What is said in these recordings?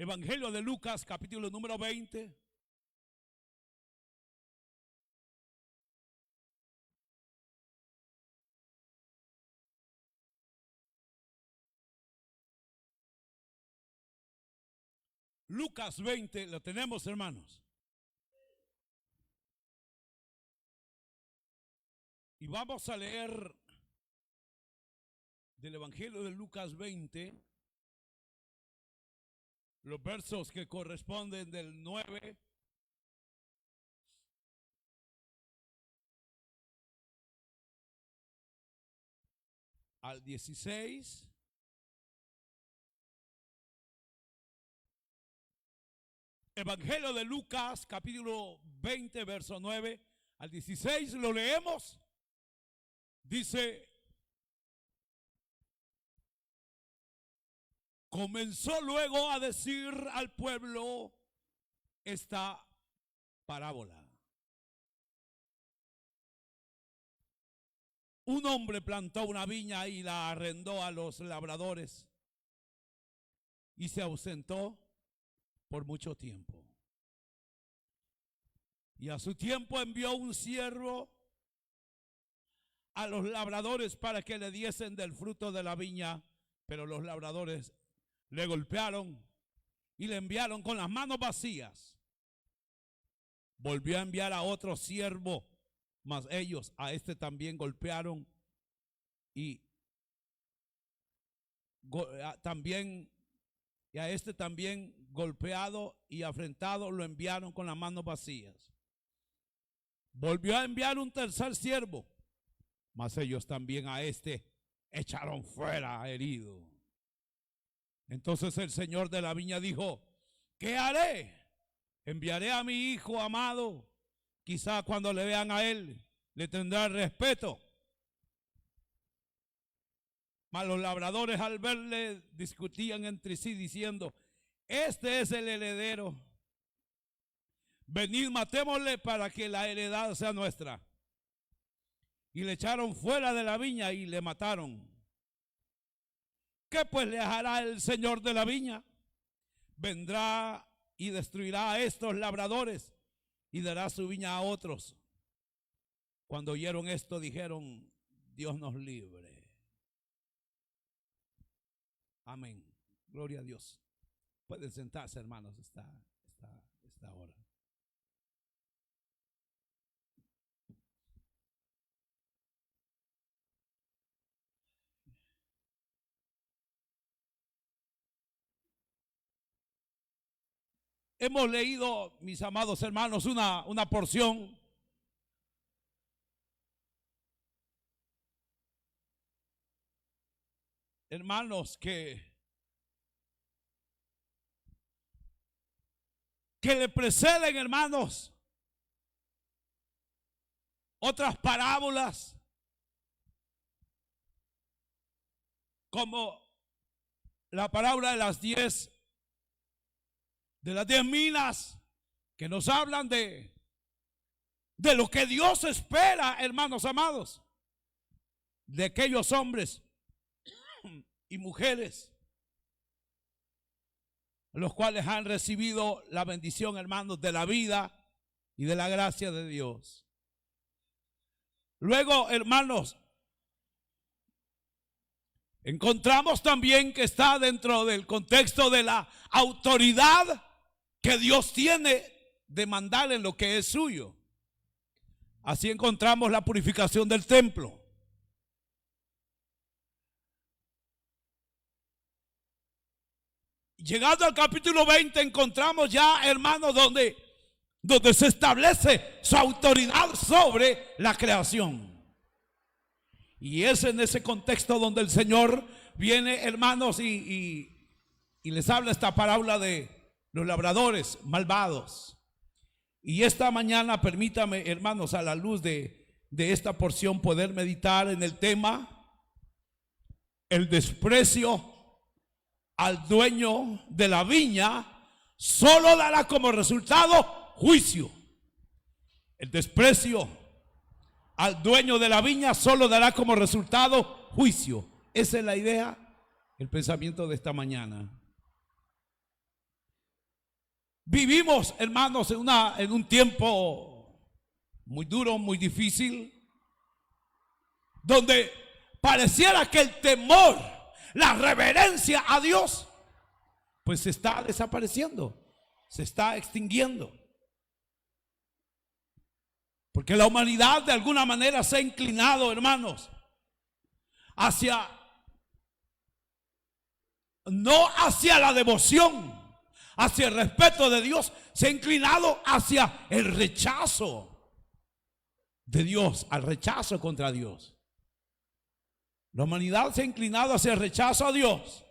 Evangelio de Lucas, capítulo número 20. Lucas 20, lo tenemos, hermanos. Y vamos a leer del Evangelio de Lucas 20, los versos que corresponden del 9 al 16. Evangelio de Lucas, capítulo 20, verso 9 al 16, lo leemos. Dice: comenzó luego a decir al pueblo esta parábola. Un hombre plantó una viña y la arrendó a los labradores y se ausentó por mucho tiempo. Y a su tiempo envió un siervo a los labradores para que le diesen del fruto de la viña, pero los labradores le golpearon y le enviaron con las manos vacías. Volvió a enviar a otro siervo, mas ellos a este también golpearon y a este también golpeado y afrentado lo enviaron con las manos vacías. Volvió a enviar un tercer siervo, mas ellos también a este echaron fuera herido. Entonces el señor de la viña dijo: ¿qué haré? Enviaré a mi hijo amado, quizá cuando le vean a él le tendrán respeto. Mas los labradores al verle discutían entre sí diciendo: este es el heredero, venid, matémosle para que la heredad sea nuestra. Y le echaron fuera de la viña y le mataron. ¿Qué pues le hará el señor de la viña? Vendrá y destruirá a estos labradores y dará su viña a otros. Cuando oyeron esto dijeron: Dios nos libre. Amén. Gloria a Dios. Pueden sentarse, hermanos, esta hora. Hemos leído, mis amados hermanos, una porción hermanos que le preceden, hermanos, otras parábolas como la parábola de las 10 minas, que nos hablan de lo que Dios espera, hermanos amados, de aquellos hombres y mujeres los cuales han recibido la bendición, hermanos, de la vida y de la gracia de Dios. Luego, hermanos, encontramos también que está dentro del contexto de la autoridad que Dios tiene de mandar en lo que es suyo. Así encontramos la purificación del templo. Llegando al capítulo 20 encontramos ya, hermanos, donde se establece su autoridad sobre la creación. Y es en ese contexto donde el Señor viene, hermanos, y les habla esta parábola de los labradores malvados. Y esta mañana, permítame, hermanos, a la luz de esta porción, poder meditar en el tema: el desprecio al dueño de la viña solo dará como resultado juicio. El desprecio al dueño de la viña solo dará como resultado juicio. Esa es la idea, el pensamiento de esta mañana. Vivimos, hermanos, en un tiempo muy duro, muy difícil, donde pareciera que el temor, la reverencia a Dios, pues se está desapareciendo, se está extinguiendo. Porque la humanidad de alguna manera se ha inclinado, hermanos, no hacia la devoción, hacia el respeto de Dios, se ha inclinado hacia el rechazo de Dios, al rechazo contra Dios. La humanidad se ha inclinado hacia el rechazo a Dios.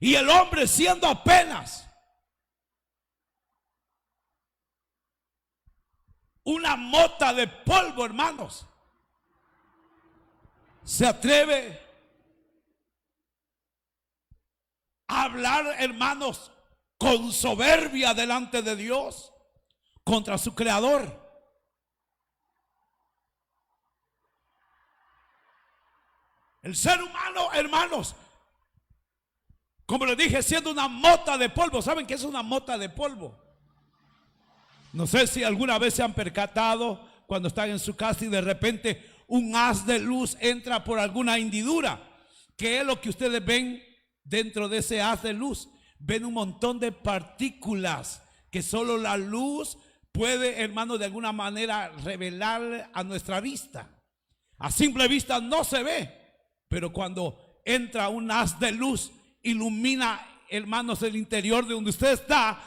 Y el hombre, siendo apenas una mota de polvo, hermanos, se atreve a hablar, hermanos, con soberbia delante de Dios contra su creador. El ser humano, hermanos, como les dije, siendo una mota de polvo. ¿Saben qué es una mota de polvo? No sé si alguna vez se han percatado cuando están en su casa y de repente un haz de luz entra por alguna hendidura. ¿Qué es lo que ustedes ven dentro de ese haz de luz? Ven un montón de partículas que solo la luz puede, hermano, de alguna manera revelar a nuestra vista. A simple vista no se ve, pero cuando entra un haz de luz, ilumina, hermanos, el interior de donde usted está,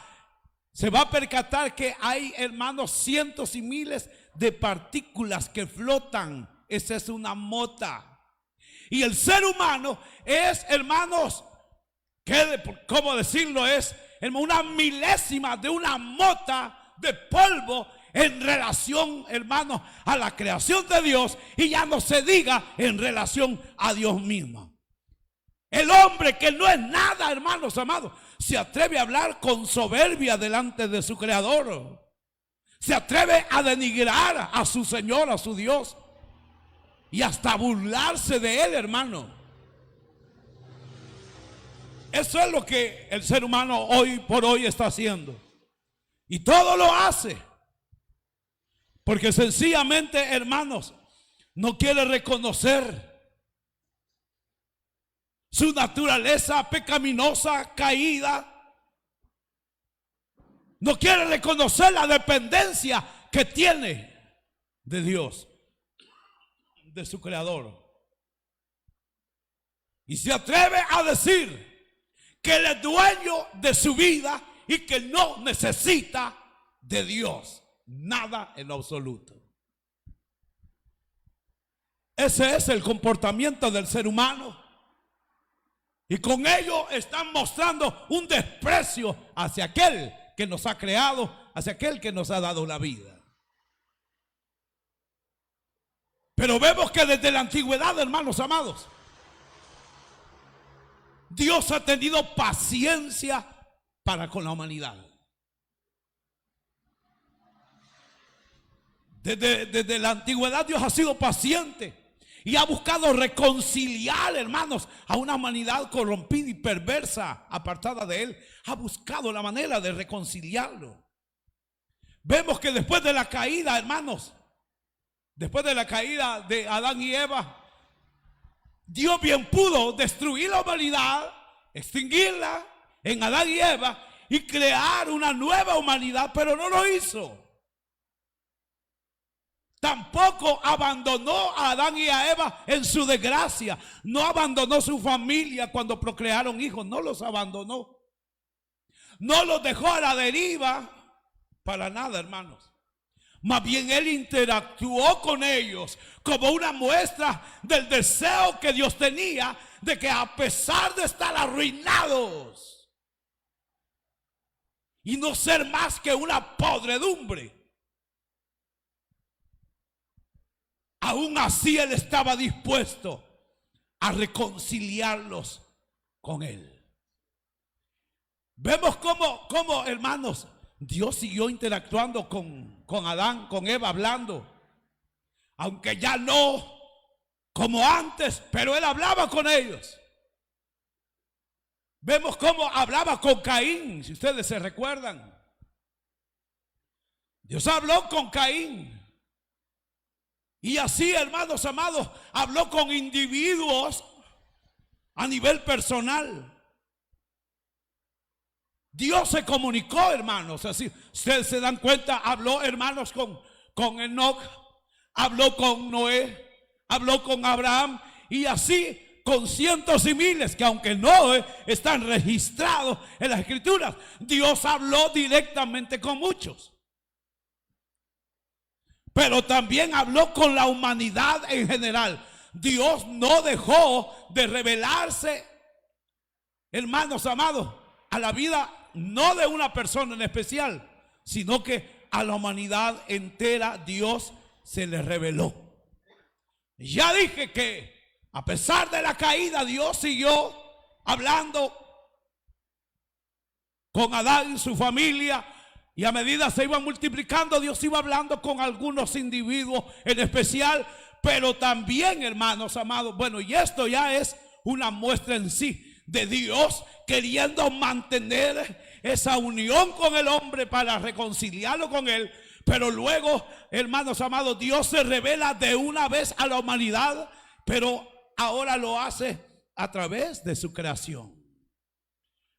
se va a percatar que hay, hermanos, cientos y miles de partículas que flotan. Esa es una mota. Y el ser humano es, hermanos, ¿cómo decirlo? Es una milésima de una mota de polvo en relación, hermanos, a la creación de Dios, y ya no se diga en relación a Dios mismo. El hombre, que no es nada, hermanos amados, se atreve a hablar con soberbia delante de su creador. Se atreve a denigrar a su Señor, a su Dios, y hasta burlarse de él, hermano. Eso es lo que el ser humano hoy por hoy está haciendo. Y todo lo hace porque sencillamente, hermanos, no quiere reconocer su naturaleza pecaminosa, caída. No quiere reconocer la dependencia que tiene de Dios, de su creador. Y se atreve a decir que él es dueño de su vida y que no necesita de Dios. Nada en lo absoluto. Ese es el comportamiento del ser humano. Y con ello están mostrando un desprecio hacia aquel que nos ha creado, hacia aquel que nos ha dado la vida. Pero vemos que desde la antigüedad, hermanos amados, Dios ha tenido paciencia para con la humanidad. Desde la antigüedad Dios ha sido paciente y ha buscado reconciliar, hermanos, a una humanidad corrompida y perversa, apartada de Él. Ha buscado la manera de reconciliarlo. Vemos que después de la caída, hermanos, después de la caída de Adán y Eva, Dios bien pudo destruir la humanidad, extinguirla en Adán y Eva y crear una nueva humanidad, pero no lo hizo. Tampoco abandonó a Adán y a Eva en su desgracia. No abandonó su familia cuando procrearon hijos. No los abandonó. No los dejó a la deriva para nada, hermanos. Más bien Él interactuó con ellos como una muestra del deseo que Dios tenía de que, a pesar de estar arruinados y no ser más que una podredumbre, aún así Él estaba dispuesto a reconciliarlos con Él. Vemos cómo, hermanos, Dios siguió interactuando con Adán, con Eva, hablando. Aunque ya no como antes, pero Él hablaba con ellos. Vemos cómo hablaba con Caín, si ustedes se recuerdan. Dios habló con Caín. Y así, hermanos amados, habló con individuos a nivel personal. Dios se comunicó, hermanos, así. Ustedes se dan cuenta, habló, hermanos, con Enoc, habló con Noé, habló con Abraham, y así con cientos y miles que, aunque no están registrados en las escrituras, Dios habló directamente con muchos. Pero también habló con la humanidad en general. Dios no dejó de revelarse, hermanos amados, a la vida no de una persona en especial, sino que a la humanidad entera Dios se le reveló. Ya dije que a pesar de la caída, Dios siguió hablando con Adán y su familia, y a medida se iban multiplicando, Dios iba hablando con algunos individuos en especial, pero también, hermanos amados, bueno, y esto ya es una muestra en sí de Dios queriendo mantener esa unión con el hombre para reconciliarlo con él. Pero luego, hermanos amados, Dios se revela de una vez a la humanidad, pero ahora lo hace a través de su creación.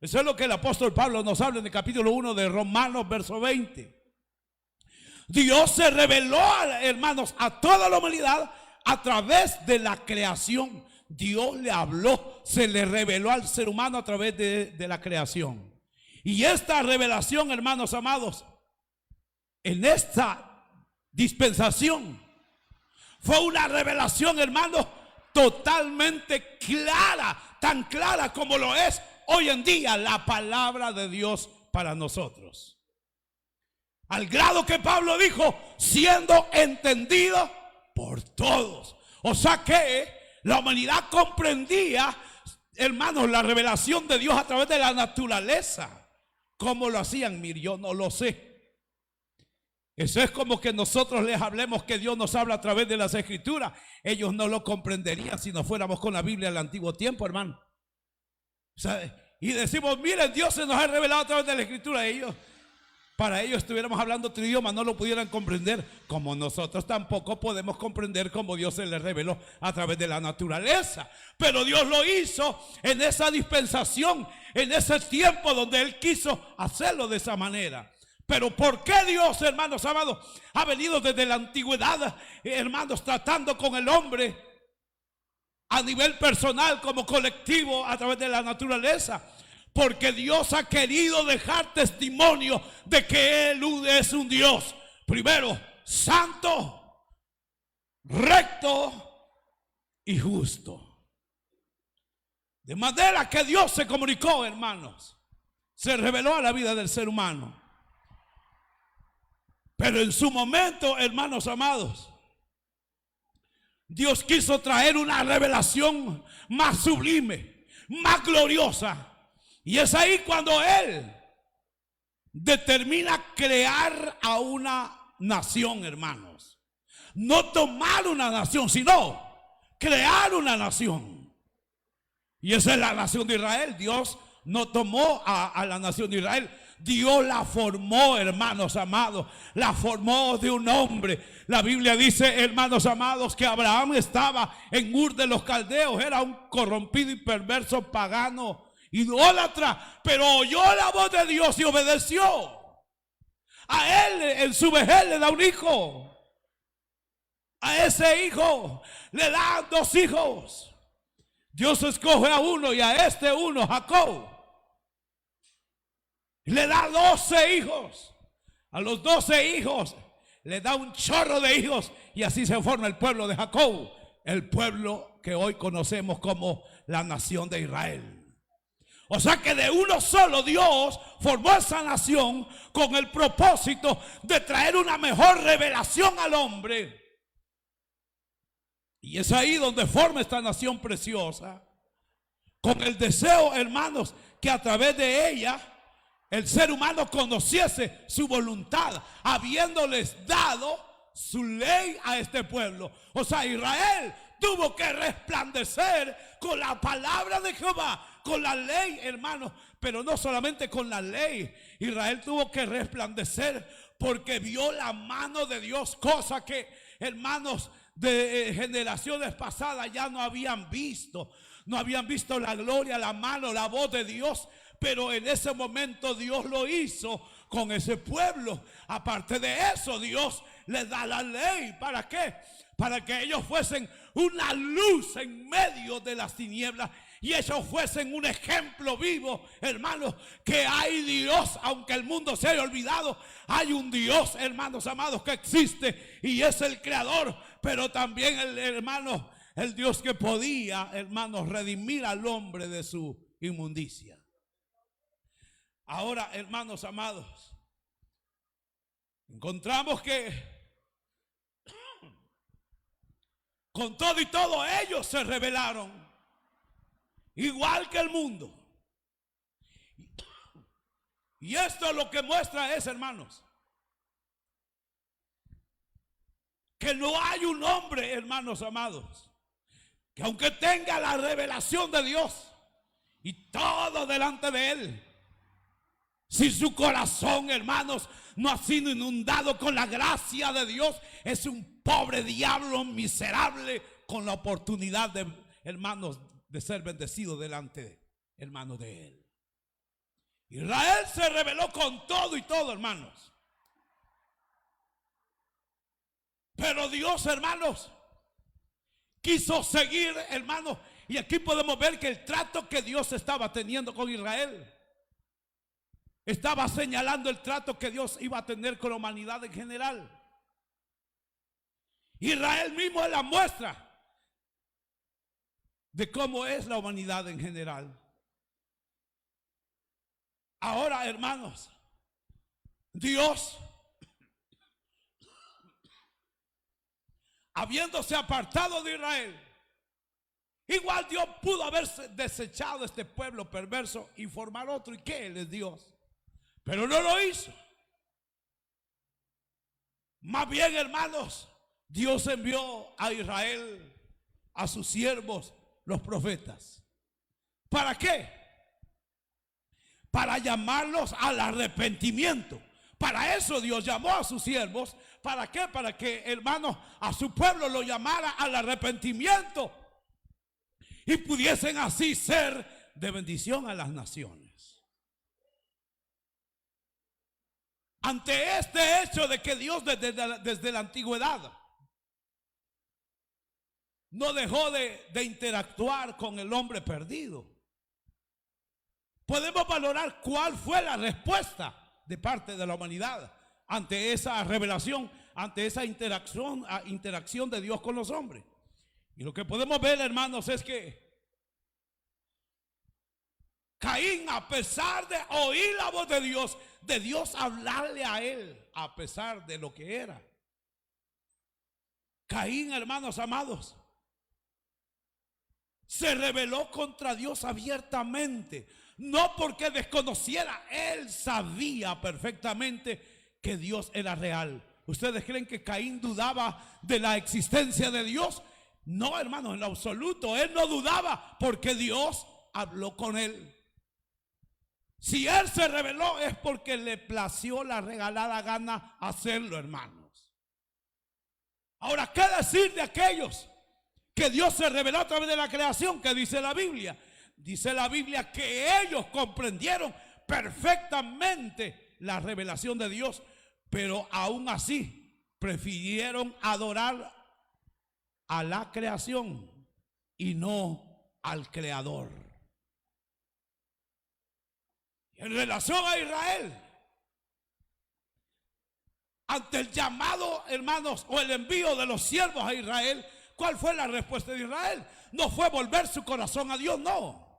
Eso es lo que el apóstol Pablo nos habla en el capítulo 1 de Romanos, verso 20. Dios se reveló, hermanos, a toda la humanidad a través de la creación. Dios le habló, se le reveló al ser humano a través de la creación. Y esta revelación, hermanos amados, en esta dispensación, fue una revelación, hermanos, totalmente clara, tan clara como lo es hoy en día la palabra de Dios para nosotros. Al grado que Pablo dijo, siendo entendido por todos. O sea que la humanidad comprendía, hermanos, la revelación de Dios a través de la naturaleza. ¿Cómo lo hacían? Mire, yo no lo sé. Eso es como que nosotros les hablemos que Dios nos habla a través de las escrituras. Ellos no lo comprenderían si no fuéramos con la Biblia del antiguo tiempo, hermano. O sea, y decimos, miren, Dios se nos ha revelado a través de la escritura. Para ellos estuviéramos hablando otro idioma, no lo pudieran comprender, como nosotros tampoco podemos comprender cómo Dios se les reveló a través de la naturaleza. Pero Dios lo hizo en esa dispensación, en ese tiempo donde Él quiso hacerlo de esa manera. Pero ¿por qué Dios, hermanos amados, ha venido desde la antigüedad, hermanos, tratando con el hombre a nivel personal como colectivo a través de la naturaleza? Porque Dios ha querido dejar testimonio de que Él es un Dios, primero, santo, recto y justo. De manera que Dios se comunicó, hermanos, se reveló a la vida del ser humano. Pero en su momento, hermanos amados, Dios quiso traer una revelación más sublime, más gloriosa. Y es ahí cuando Él determina crear a una nación, hermanos. No tomar una nación, sino crear una nación. Y esa es la nación de Israel. Dios no tomó a la nación de Israel. Dios la formó, hermanos amados. La formó de un hombre. La Biblia dice, hermanos amados, que Abraham estaba en Ur de los Caldeos. Era un corrompido y perverso pagano, idólatra, pero oyó la voz de Dios y obedeció. A él en su vejez le da un hijo. A ese hijo le dan 2 hijos. Dios escoge a uno y a este uno, Jacob. Le da 12 hijos. A los 12 hijos le da un chorro de hijos. Y así se forma el pueblo de Jacob. El pueblo que hoy conocemos como la nación de Israel. O sea que de uno solo Dios formó esa nación con el propósito de traer una mejor revelación al hombre. Y es ahí donde forma esta nación preciosa, con el deseo, hermanos, que a través de ella el ser humano conociese su voluntad, habiéndoles dado su ley a este pueblo. O sea, Israel, tuvo que resplandecer con la palabra de Jehová, con la ley, hermanos. Pero no solamente con la ley, Israel tuvo que resplandecer porque vio la mano de Dios, cosa que, hermanos, de generaciones pasadas ya no habían visto. No habían visto la gloria, la mano, la voz de Dios. Pero en ese momento Dios lo hizo con ese pueblo. Aparte de eso, Dios les da la ley. ¿Para qué? Para que ellos fuesen una luz en medio de las tinieblas. Y ellos fuesen un ejemplo vivo, hermanos, que hay Dios, aunque el mundo se haya olvidado, hay un Dios, hermanos amados, que existe y es el creador, pero también el Dios que podía, hermanos, redimir al hombre de su inmundicia. Ahora, hermanos amados, encontramos que con todo y todo ellos se rebelaron. Igual que el mundo. Y esto lo que muestra es, hermanos, que no hay un hombre, hermanos amados, que aunque tenga la revelación de Dios y todo delante de él, si su corazón, hermanos, no ha sido inundado con la gracia de Dios, es un pobre diablo miserable con la oportunidad de, hermanos, de ser bendecido delante, hermanos, de él. Israel se rebeló con todo y todo, hermanos. Pero Dios, hermanos, quiso seguir, hermanos. Y aquí podemos ver que el trato que Dios estaba teniendo con Israel estaba señalando el trato que Dios iba a tener con la humanidad en general. Israel mismo es la muestra de cómo es la humanidad en general. Ahora, hermanos, Dios, habiéndose apartado de Israel, igual Dios pudo haber desechado este pueblo perverso y formar otro. ¿Y qué? Él es Dios. Pero no lo hizo. Más bien, hermanos, Dios envió a Israel a sus siervos, los profetas. ¿Para qué? Para llamarlos al arrepentimiento. Para eso Dios llamó a sus siervos. ¿Para qué? Para que, hermanos, a su pueblo lo llamara al arrepentimiento y pudiesen así ser de bendición a las naciones. Ante este hecho de que Dios desde la antigüedad no dejó de interactuar con el hombre perdido, podemos valorar cuál fue la respuesta de parte de la humanidad ante esa revelación, ante esa interacción de Dios con los hombres. Y lo que podemos ver, hermanos, es que Caín, a pesar de oír la voz de Dios hablarle a él, a pesar de lo que era, Caín, hermanos amados, se rebeló contra Dios abiertamente. No porque desconociera, él sabía perfectamente que Dios era real. ¿Ustedes creen que Caín dudaba de la existencia de Dios? No, hermanos, en lo absoluto. Él no dudaba porque Dios habló con él. Si él se rebeló es porque le plació la regalada gana hacerlo, hermanos. Ahora, ¿qué decir de aquellos que Dios se reveló a través de la creación? ¿Qué dice la Biblia? Dice la Biblia que ellos comprendieron perfectamente la revelación de Dios, pero aún así prefirieron adorar a la creación y no al Creador. En relación a Israel, ante el llamado, hermanos, o el envío de los siervos a Israel, ¿cuál fue la respuesta de Israel? No fue volver su corazón a Dios, no.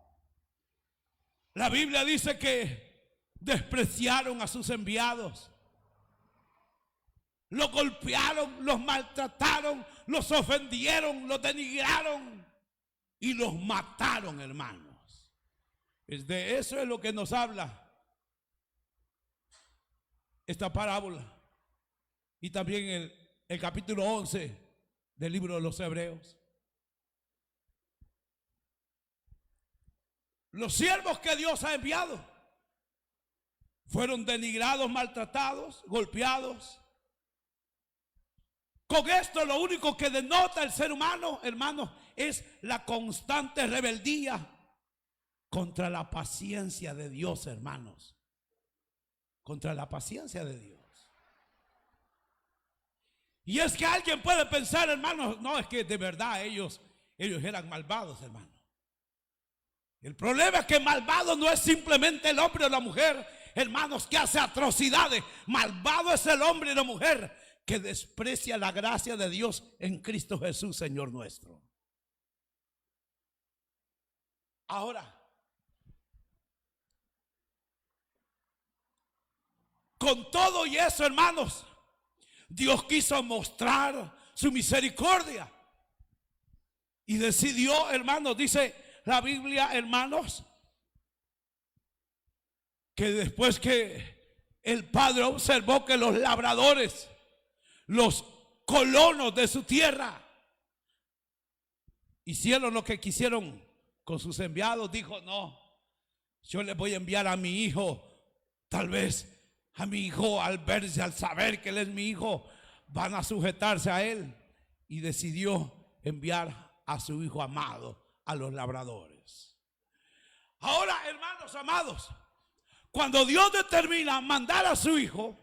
La Biblia dice que despreciaron a sus enviados, los golpearon, los maltrataron, los ofendieron, los denigraron y los mataron, hermanos. De eso es lo que nos habla esta parábola y también el capítulo 11 del libro de los Hebreos. Los siervos que Dios ha enviado fueron denigrados, maltratados, golpeados. Con esto lo único que denota el ser humano, hermanos, es la constante rebeldía contra la paciencia de Dios, hermanos. Contra la paciencia de Dios. Y es que alguien puede pensar, hermanos, no, es que de verdad ellos eran malvados, hermanos. El problema es que malvado no es simplemente el hombre o la mujer, hermanos, que hace atrocidades. Malvado es el hombre y la mujer que desprecia la gracia de Dios en Cristo Jesús, Señor nuestro. Ahora, con todo y eso, hermanos, Dios quiso mostrar su misericordia y decidió, hermanos, dice la Biblia, hermanos, que después que el Padre observó que los labradores, los colonos de su tierra, hicieron lo que quisieron con sus enviados, dijo: no, yo les voy a enviar a mi hijo. Tal vez a mi hijo, al verse, al saber que él es mi hijo, van a sujetarse a él. Y decidió enviar a su hijo amado a los labradores. Ahora, hermanos amados, cuando Dios determina mandar a su hijo,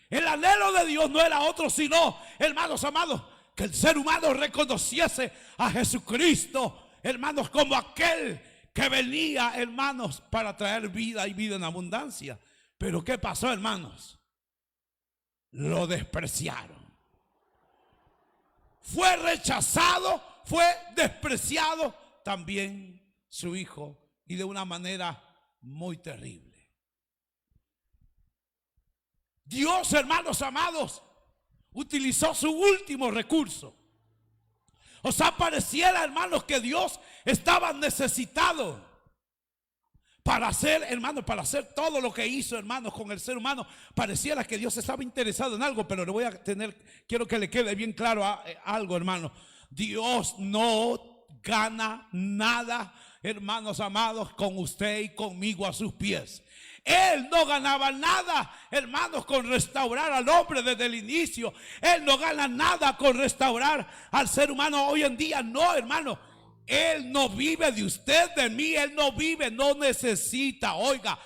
el anhelo de Dios no era otro sino, hermanos amados, que el ser humano reconociese a Jesucristo, hermanos, como aquel que venía, hermanos, para traer vida y vida en abundancia. Pero ¿qué pasó, hermanos? Lo despreciaron. Fue rechazado, fue despreciado también su hijo, y de una manera muy terrible. Dios, hermanos amados, utilizó su último recurso. O sea, pareciera, hermanos, que Dios estaba necesitado para hacer, hermanos, para hacer todo lo que hizo, hermanos, con el ser humano. Pareciera que Dios estaba interesado en algo, pero quiero que le quede bien claro algo, hermano. Dios no gana nada, hermanos amados, con usted y conmigo a sus pies. Él no ganaba nada, hermanos, con restaurar al hombre desde el inicio. Él no gana nada con restaurar al ser humano hoy en día. No, hermano. Él no vive de usted, de mí. Él no vive, no necesita. Oiga,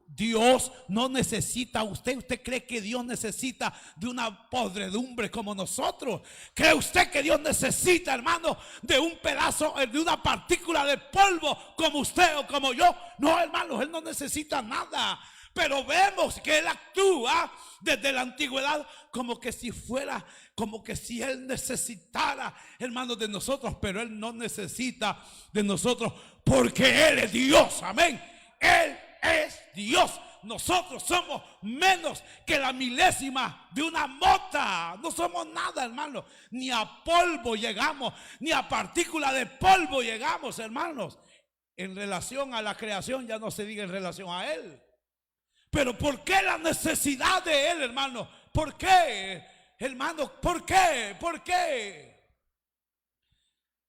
Dios no necesita a usted. ¿Usted cree que Dios necesita de una podredumbre como nosotros? ¿Cree usted que Dios necesita, hermano, de un pedazo, de una partícula de polvo como usted o como yo? No, hermanos, Él no necesita nada. Pero vemos que Él actúa desde la antigüedad como que si fuera, como que si Él necesitara, hermanos, de nosotros. Pero Él no necesita de nosotros porque Él es Dios. Amén. Él es Dios. Nosotros somos menos que la milésima de una mota. No somos nada, hermanos. Ni a polvo llegamos, ni a partícula de polvo llegamos, hermanos. En relación a la creación, ya no se diga en relación a Él. Pero ¿por qué la necesidad de Él, hermano? ¿Por qué, hermano? ¿Por qué? ¿Por qué?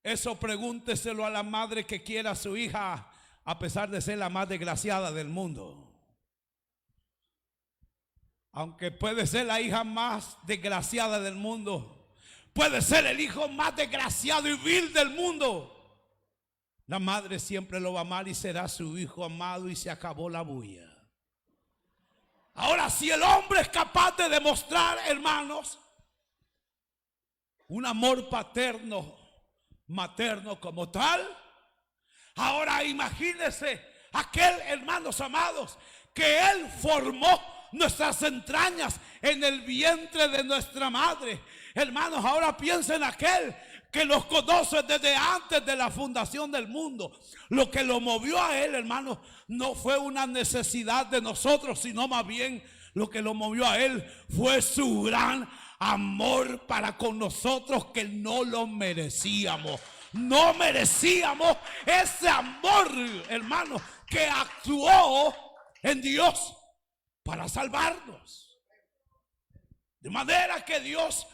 Eso pregúnteselo a la madre que quiera a su hija, a pesar de ser la más desgraciada del mundo. Aunque puede ser la hija más desgraciada del mundo, puede ser el hijo más desgraciado y vil del mundo, la madre siempre lo va a amar y será su hijo amado, y se acabó la bulla. Ahora, si el hombre es capaz de demostrar, hermanos, un amor paterno, materno como tal, ahora imagínense aquel, hermanos amados, que Él formó nuestras entrañas en el vientre de nuestra madre. Hermanos, ahora piensen aquel que los conoce desde antes de la fundación del mundo. Lo que lo movió a Él, hermanos, no fue una necesidad de nosotros, sino más bien lo que lo movió a Él fue su gran amor para con nosotros, que no lo merecíamos. No merecíamos ese amor, hermanos, que actuó en Dios para salvarnos. De manera que Dios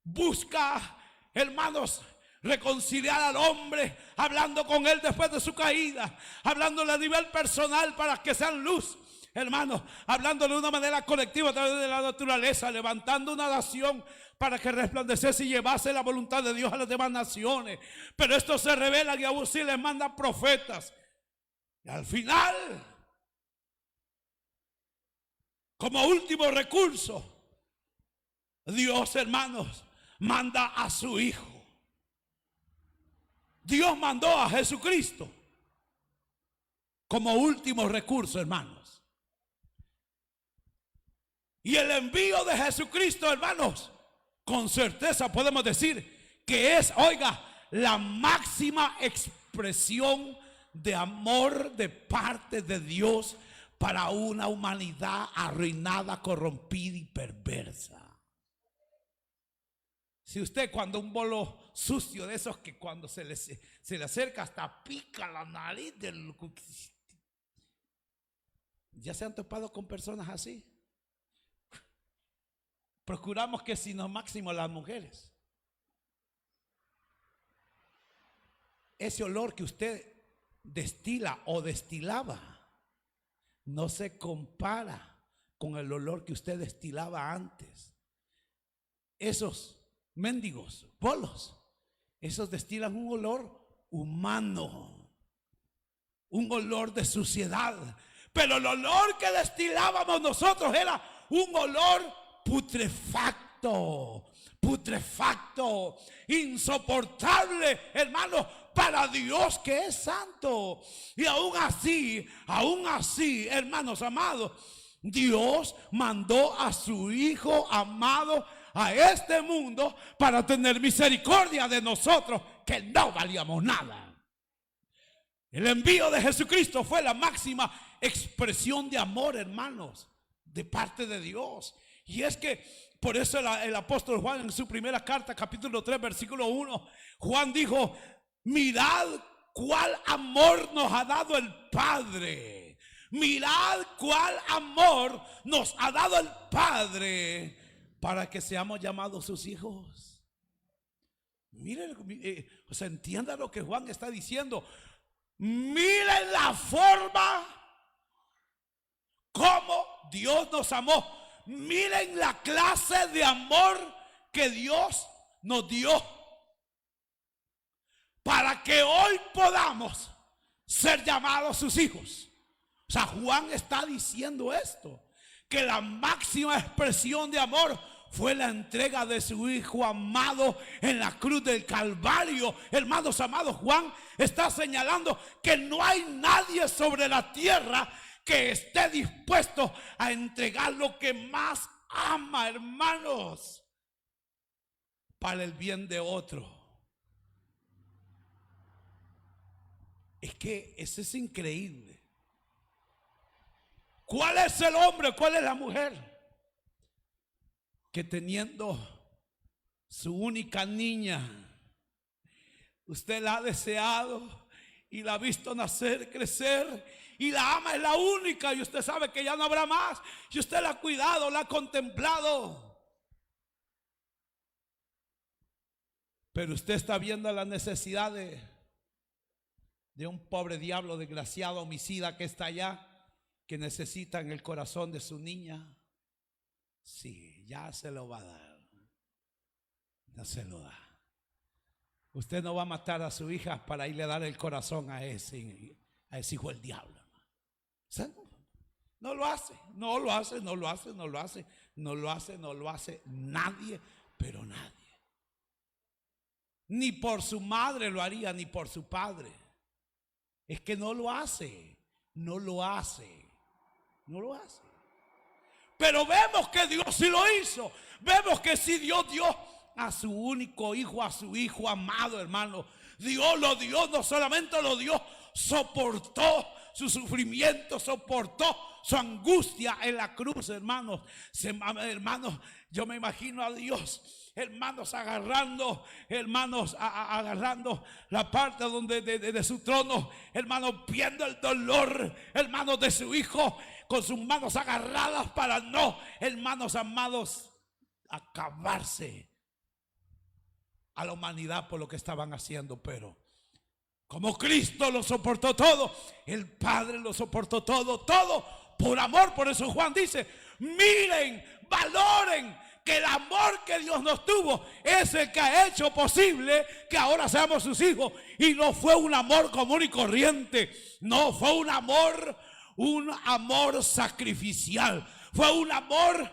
busca, hermanos, reconciliar al hombre, hablando con él después de su caída, hablándole a nivel personal para que sean luz, hermanos, hablándole de una manera colectiva a través de la naturaleza, levantando una nación para que resplandeciese y llevase la voluntad de Dios a las demás naciones. Pero estos se rebelan y aún sí les mandan profetas. Y al final, como último recurso, Dios, hermanos, manda a su Hijo. Dios mandó a Jesucristo como último recurso, hermanos. Y el envío de Jesucristo, hermanos, con certeza podemos decir que es, oiga, la máxima expresión de amor de parte de Dios para una humanidad arruinada, corrompida y perversa. Si usted, cuando un bolo sucio de esos que cuando se le acerca hasta pica la nariz del... ¿Ya se han topado con personas así? Procuramos que si no máximo las mujeres, ese olor que usted destila o destilaba no se compara con el olor que usted destilaba antes. Esos mendigos, bolos, esos destilan un olor humano, un olor de suciedad. Pero el olor que destilábamos nosotros era un olor putrefacto, insoportable, hermano, para Dios que es santo. Y aún así, hermanos amados, Dios mandó a su Hijo amado a este mundo para tener misericordia de nosotros que no valíamos nada. El envío de Jesucristo fue la máxima expresión de amor, hermanos, de parte de Dios. Y es que por eso el apóstol Juan en su primera carta, capítulo 3, versículo 1, Juan dijo: mirad cuál amor nos ha dado el Padre. Mirad cuál amor nos ha dado el Padre para que seamos llamados sus hijos. Miren, o sea, entiendan lo que Juan está diciendo. Miren la forma como Dios nos amó. Miren la clase de amor que Dios nos dio para que hoy podamos ser llamados sus hijos. O sea, Juan está diciendo esto, que la máxima expresión de amor fue la entrega de su Hijo amado en la cruz del Calvario. Hermanos amados, Juan está señalando que no hay nadie sobre la tierra que esté dispuesto a entregar lo que más ama, hermanos, para el bien de otro. Es que eso es increíble. ¿Cuál es el hombre? ¿Cuál es la mujer que teniendo su única niña, usted la ha deseado y la ha visto nacer, crecer, y la ama, es la única, y usted sabe que ya no habrá más, y usted la ha cuidado, la ha contemplado, pero usted está viendo la necesidad de un pobre diablo desgraciado, homicida que está allá, que necesita en el corazón de su niña. Sí, ya se lo va a dar. Ya se lo da. Usted no va a matar a su hija para irle a dar el corazón a ese hijo del diablo. No lo hace, no lo hace, no lo hace, no lo hace, no lo hace, no lo hace nadie, pero nadie. Ni por su madre lo haría, ni por su padre. Es que no lo hace, no lo hace, no lo hace. Pero vemos que Dios sí lo hizo. Vemos que sí Dios dio a su único hijo, a su Hijo amado, hermano. Dios lo dio, no solamente lo dio, soportó su sufrimiento, soportó su angustia en la cruz, hermanos. Hermanos, yo me imagino a Dios, hermanos, agarrando la parte donde de su trono, hermanos, viendo el dolor, hermanos, de su hijo, con sus manos agarradas para no, hermanos amados, acabarse a la humanidad por lo que estaban haciendo, pero como Cristo lo soportó todo, el Padre lo soportó todo, todo por amor. Por eso Juan dice, miren, valoren que el amor que Dios nos tuvo es el que ha hecho posible que ahora seamos sus hijos. Y no fue un amor común y corriente, no fue un amor sacrificial, fue un amor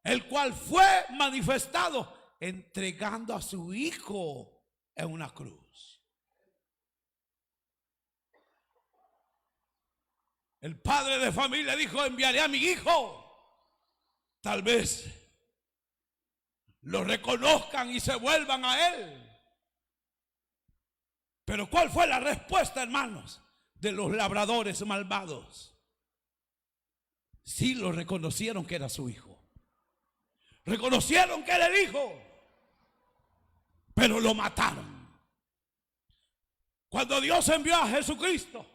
el cual fue manifestado entregando a su hijo en una cruz. El padre de familia dijo, enviaré a mi hijo. Tal vez lo reconozcan y se vuelvan a él. Pero ¿cuál fue la respuesta, hermanos, de los labradores malvados? Sí lo reconocieron que era su hijo. Reconocieron que era el hijo, pero lo mataron. Cuando Dios envió a Jesucristo,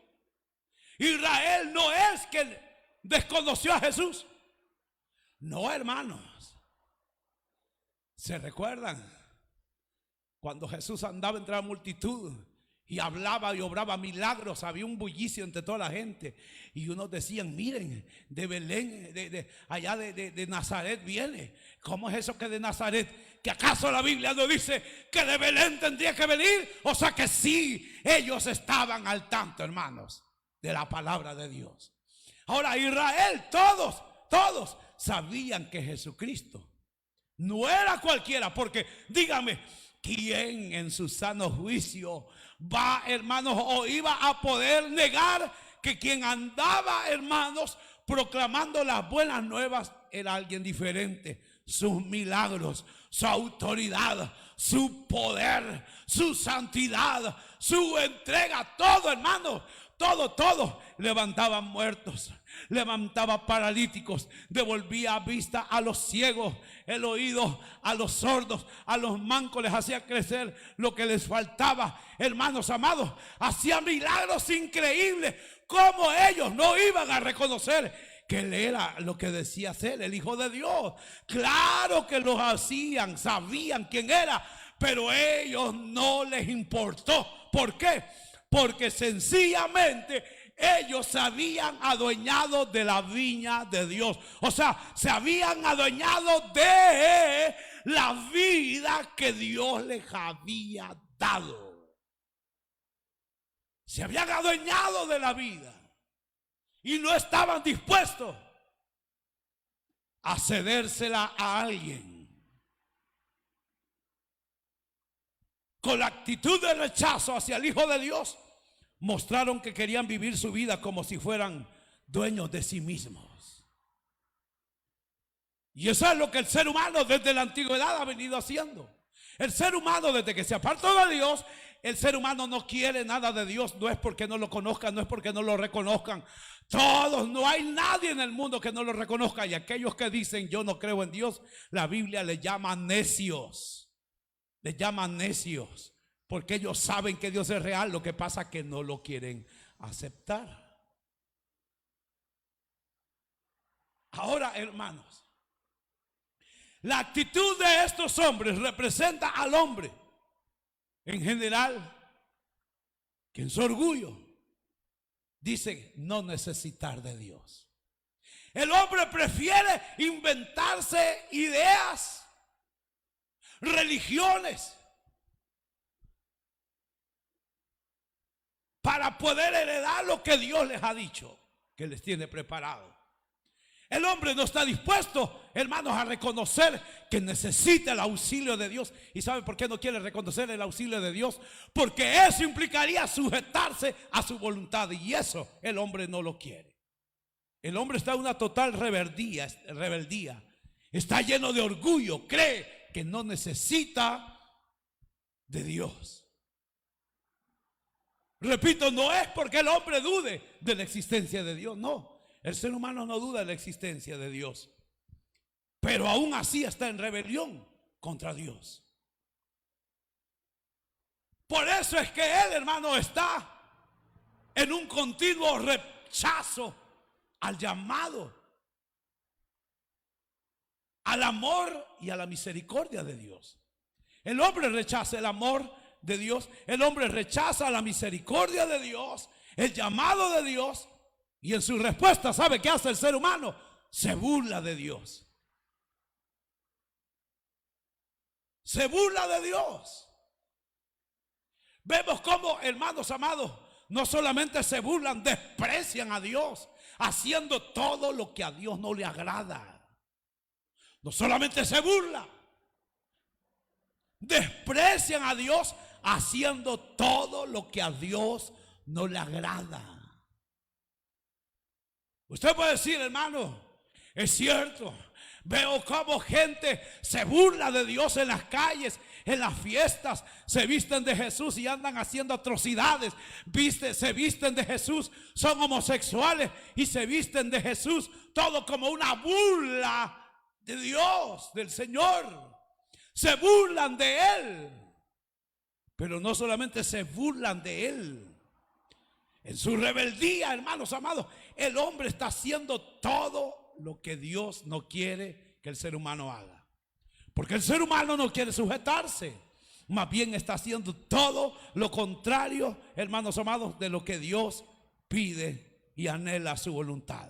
Israel no es que desconoció a Jesús. No, hermanos. ¿Se recuerdan? Cuando Jesús andaba entre la multitud y hablaba y obraba milagros, había un bullicio entre toda la gente. Y unos decían, miren, de Belén, allá de Nazaret viene. ¿Cómo es eso que de Nazaret? ¿Que acaso la Biblia no dice que de Belén tendría que venir? O sea que sí, ellos estaban al tanto, hermanos, de la palabra de Dios. Ahora Israel, todos sabían que Jesucristo no era cualquiera, porque dígame, ¿quién en su sano juicio va, hermanos, o iba a poder negar que quien andaba, hermanos, proclamando las buenas nuevas era alguien diferente? Sus milagros, su autoridad, su poder, su santidad, su entrega, todo, hermanos, todo. Levantaban muertos, levantaba paralíticos, devolvía vista a los ciegos, el oído a los sordos, a los mancos les hacía crecer lo que les faltaba. Hermanos amados, hacía milagros increíbles. ¿Cómo ellos no iban a reconocer que él era lo que decía ser, el Hijo de Dios? Claro que lo hacían, sabían quién era, pero a ellos no les importó. ¿Por qué? Porque sencillamente ellos se habían adueñado de la viña de Dios. O sea, se habían adueñado de la vida que Dios les había dado. Se habían adueñado de la vida y no estaban dispuestos a cedérsela a alguien. Con la actitud de rechazo hacia el Hijo de Dios, mostraron que querían vivir su vida como si fueran dueños de sí mismos. Y eso es lo que el ser humano desde la antigüedad ha venido haciendo. El ser humano, desde que se apartó de Dios, el ser humano no quiere nada de Dios. No es porque no lo conozcan, no es porque no lo reconozcan. Todos, no hay nadie en el mundo que no lo reconozca. Y aquellos que dicen yo no creo en Dios, la Biblia les llama necios. Les llaman necios, porque ellos saben que Dios es real. Lo que pasa es que no lo quieren aceptar. Ahora, hermanos, la actitud de estos hombres representa al hombre en general, que en su orgullo dice no necesitar de Dios. El hombre prefiere inventarse ideas, religiones, para poder heredar lo que Dios les ha dicho que les tiene preparado. El hombre no está dispuesto, hermanos, a reconocer que necesita el auxilio de Dios. ¿Y sabe por qué no quiere reconocer el auxilio de Dios? Porque eso implicaría sujetarse a su voluntad, y eso el hombre no lo quiere. El hombre está en una total rebeldía. Está lleno de orgullo, cree que no necesita de Dios. Repito, no es porque el hombre dude de la existencia de Dios, no. El ser humano no duda de la existencia de Dios, pero aún así está en rebelión contra Dios. Por eso es que él, hermano, está en un continuo rechazo al llamado, al amor y a la misericordia de Dios. El hombre rechaza el amor de Dios. El hombre rechaza la misericordia de Dios, el llamado de Dios. Y en su respuesta, ¿sabe qué hace el ser humano? Se burla de Dios. Se burla de Dios. Vemos cómo, hermanos amados, no solamente se burlan, desprecian a Dios, haciendo todo lo que a Dios no le agrada. No solamente se burla, desprecian a Dios, haciendo todo lo que a Dios no le agrada. Usted puede decir, hermano, es cierto, veo cómo gente se burla de Dios en las calles, en las fiestas, se visten de Jesús y andan haciendo atrocidades. Se visten de Jesús, son homosexuales y se visten de Jesús, todo como una burla de Dios, del Señor. Se burlan de Él, pero no solamente se burlan de Él. En su rebeldía, hermanos amados, el hombre está haciendo todo lo que Dios no quiere que el ser humano haga. Porque el ser humano no quiere sujetarse, más bien está haciendo todo lo contrario, hermanos amados, de lo que Dios pide y anhela su voluntad.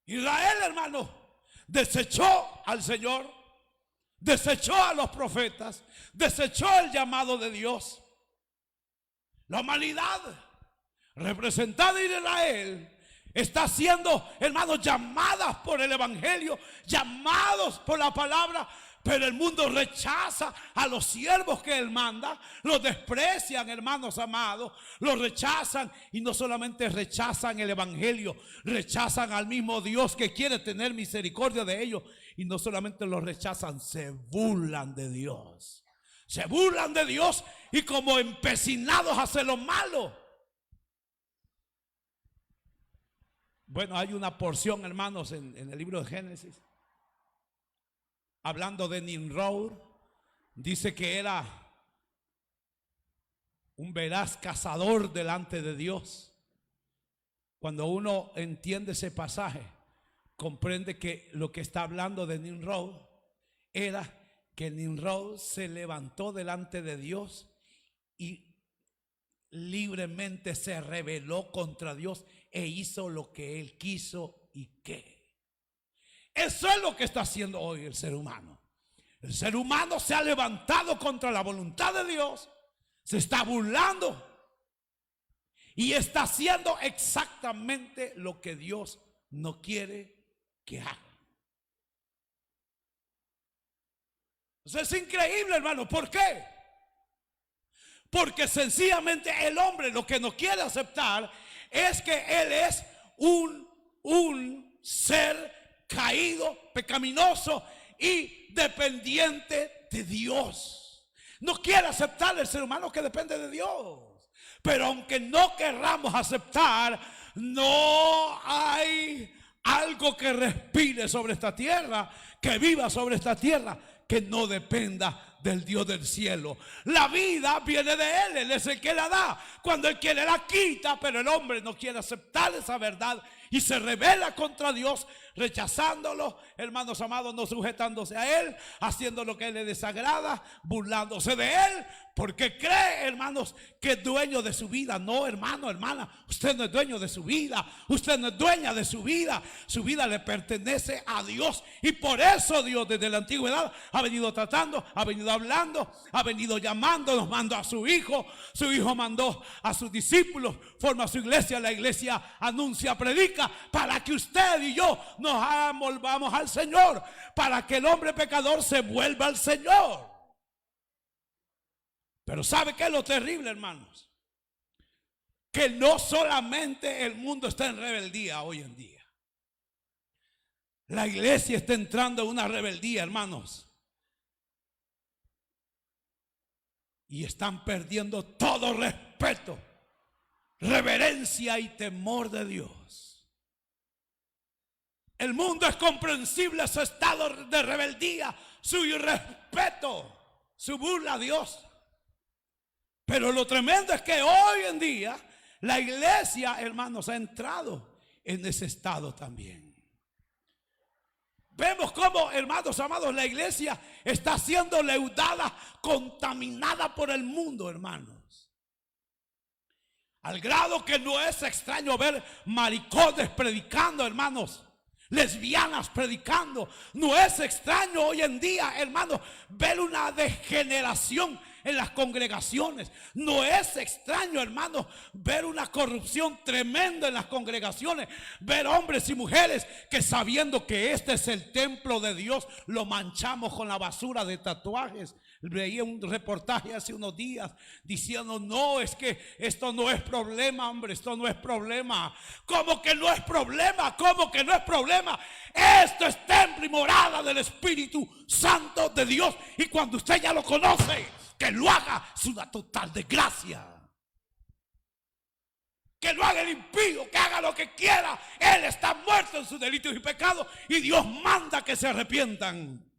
Israel, hermano, desechó al Señor, desechó a los profetas, desechó el llamado de Dios. La humanidad representada en Israel está siendo, hermanos, llamadas por el evangelio, llamados por la palabra, pero el mundo rechaza a los siervos que Él manda, los desprecian, hermanos amados, los rechazan, y no solamente rechazan el evangelio, rechazan al mismo Dios que quiere tener misericordia de ellos, y no solamente los rechazan, se burlan de Dios. Se burlan de Dios y como empecinados a hacer lo malo. Bueno, hay una porción, hermanos, en el libro de Génesis, hablando de Nimrod. Dice que era un veraz cazador delante de Dios. Cuando uno entiende ese pasaje, comprende que lo que está hablando de Nimrod era que Nimrod se levantó delante de Dios y libremente se rebeló contra Dios e hizo lo que él quiso y qué. Eso es lo que está haciendo hoy el ser humano. El ser humano se ha levantado contra la voluntad de Dios, se está burlando y está haciendo exactamente lo que Dios no quiere que haga. Eso es increíble, hermano. ¿Por qué? Porque sencillamente el hombre lo que no quiere aceptar es que él es un ser caído, pecaminoso y dependiente de Dios. No quiere aceptar el ser humano que depende de Dios. Pero aunque no querramos aceptar, no hay algo que respire sobre esta tierra, que viva sobre esta tierra, que no dependa del Dios del cielo. La vida viene de Él, Él es el que la da. Cuando Él quiere la quita, pero el hombre no quiere aceptar esa verdad y se rebela contra Dios, rechazándolo, hermanos amados, no sujetándose a Él, haciendo lo que Él le desagrada, burlándose de Él, porque cree, hermanos, que es dueño de su vida. No, hermano, hermana, usted no es dueño de su vida, usted no es dueña de su vida le pertenece a Dios, y por eso Dios desde la antigüedad ha venido tratando, ha venido hablando, ha venido llamando, nos mandó a su hijo mandó a sus discípulos, forma su iglesia, la iglesia anuncia, predica, para que usted y yo nos volvamos al Señor, para que el hombre pecador se vuelva al Señor. Pero ¿sabe qué es lo terrible, hermanos? Que no solamente el mundo está en rebeldía hoy en día. La iglesia está entrando en una rebeldía, hermanos. Y están perdiendo todo respeto, reverencia y temor de Dios. El mundo es comprensible su estado de rebeldía, su irrespeto, su burla a Dios. Pero lo tremendo es que hoy en día la iglesia, hermanos, ha entrado en ese estado también. Vemos cómo, hermanos amados, la iglesia está siendo leudada, contaminada por el mundo, hermanos. Al grado que no es extraño ver maricones predicando, hermanos, lesbianas predicando. No es extraño hoy en día, hermanos, ver una degeneración en las congregaciones. No es extraño, hermanos, ver una corrupción tremenda en las congregaciones. Ver hombres y mujeres que, sabiendo que este es el templo de Dios, lo manchamos con la basura de tatuajes. Veía un reportaje hace unos días diciendo: no, es que esto no es problema, hombre, esto no es problema. ¿Cómo que no es problema? ¿Cómo que no es problema? Esto es templo y morada del Espíritu Santo de Dios. Y cuando usted ya lo conoce, que lo haga es una total desgracia. Que lo haga el impío, que haga lo que quiera. Él está muerto en sus delitos y pecados, y Dios manda que se arrepientan.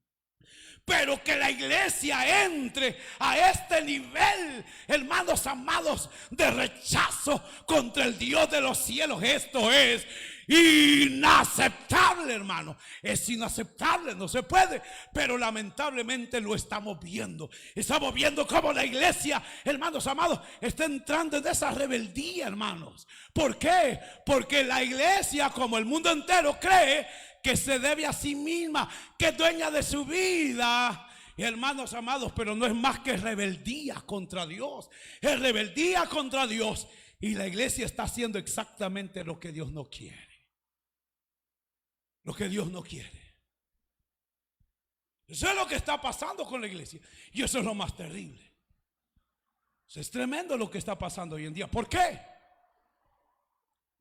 Pero que la iglesia entre a este nivel, hermanos amados, de rechazo contra el Dios de los cielos, esto es inaceptable, hermano. Es inaceptable, no se puede. Pero lamentablemente lo estamos viendo. Estamos viendo cómo la iglesia, hermanos amados, está entrando en esa rebeldía, hermanos. ¿Por qué? Porque la iglesia, como el mundo entero, cree que se debe a sí misma, que es dueña de su vida. Y hermanos amados, pero no es más que rebeldía contra Dios. Es rebeldía contra Dios. Y la iglesia está haciendo exactamente lo que Dios no quiere. Lo que Dios no quiere. Eso es lo que está pasando con la iglesia. Y eso es lo más terrible. Eso es tremendo lo que está pasando hoy en día. ¿Por qué?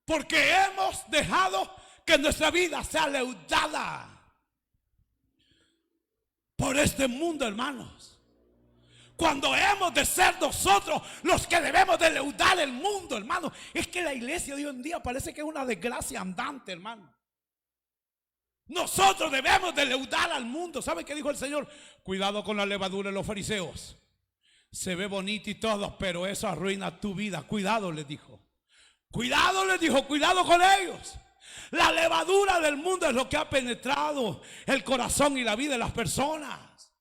Porque hemos dejado que nuestra vida sea leudada por este mundo, hermanos. Cuando hemos de ser nosotros los que debemos de leudar el mundo, hermanos. Es que la iglesia de hoy en día parece que es una desgracia andante, hermano. Nosotros debemos de leudar al mundo. ¿Sabe qué dijo el Señor? Cuidado con la levadura de los fariseos. Se ve bonito y todo, pero eso arruina tu vida. Cuidado, les dijo. Cuidado, les dijo, cuidado con ellos. La levadura del mundo es lo que ha penetrado el corazón y la vida de las personas.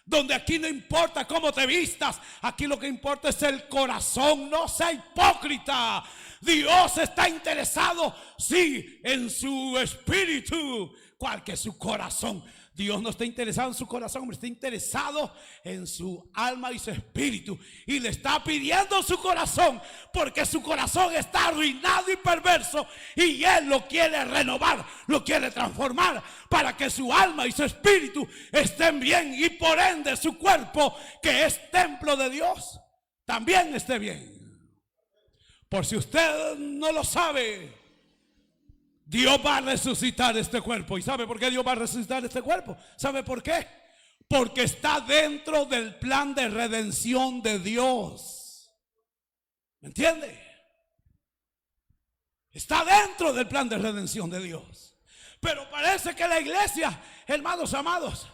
Donde aquí no importa cómo te vistas, aquí lo que importa es el corazón. No sea hipócrita. Dios está interesado, sí, en su espíritu, cual que su corazón. Dios no está interesado en su corazón, hombre, está interesado en su alma y su espíritu. Y le está pidiendo su corazón, porque su corazón está arruinado y perverso. Y Él lo quiere renovar, lo quiere transformar, para que su alma y su espíritu estén bien. Y por ende su cuerpo, que es templo de Dios, también esté bien. Por si usted no lo sabe, Dios va a resucitar este cuerpo. ¿Y sabe por qué Dios va a resucitar este cuerpo? ¿Sabe por qué? Porque está dentro del plan de redención de Dios. ¿Me entiende? Está dentro del plan de redención de Dios. Pero parece que la iglesia, hermanos amados,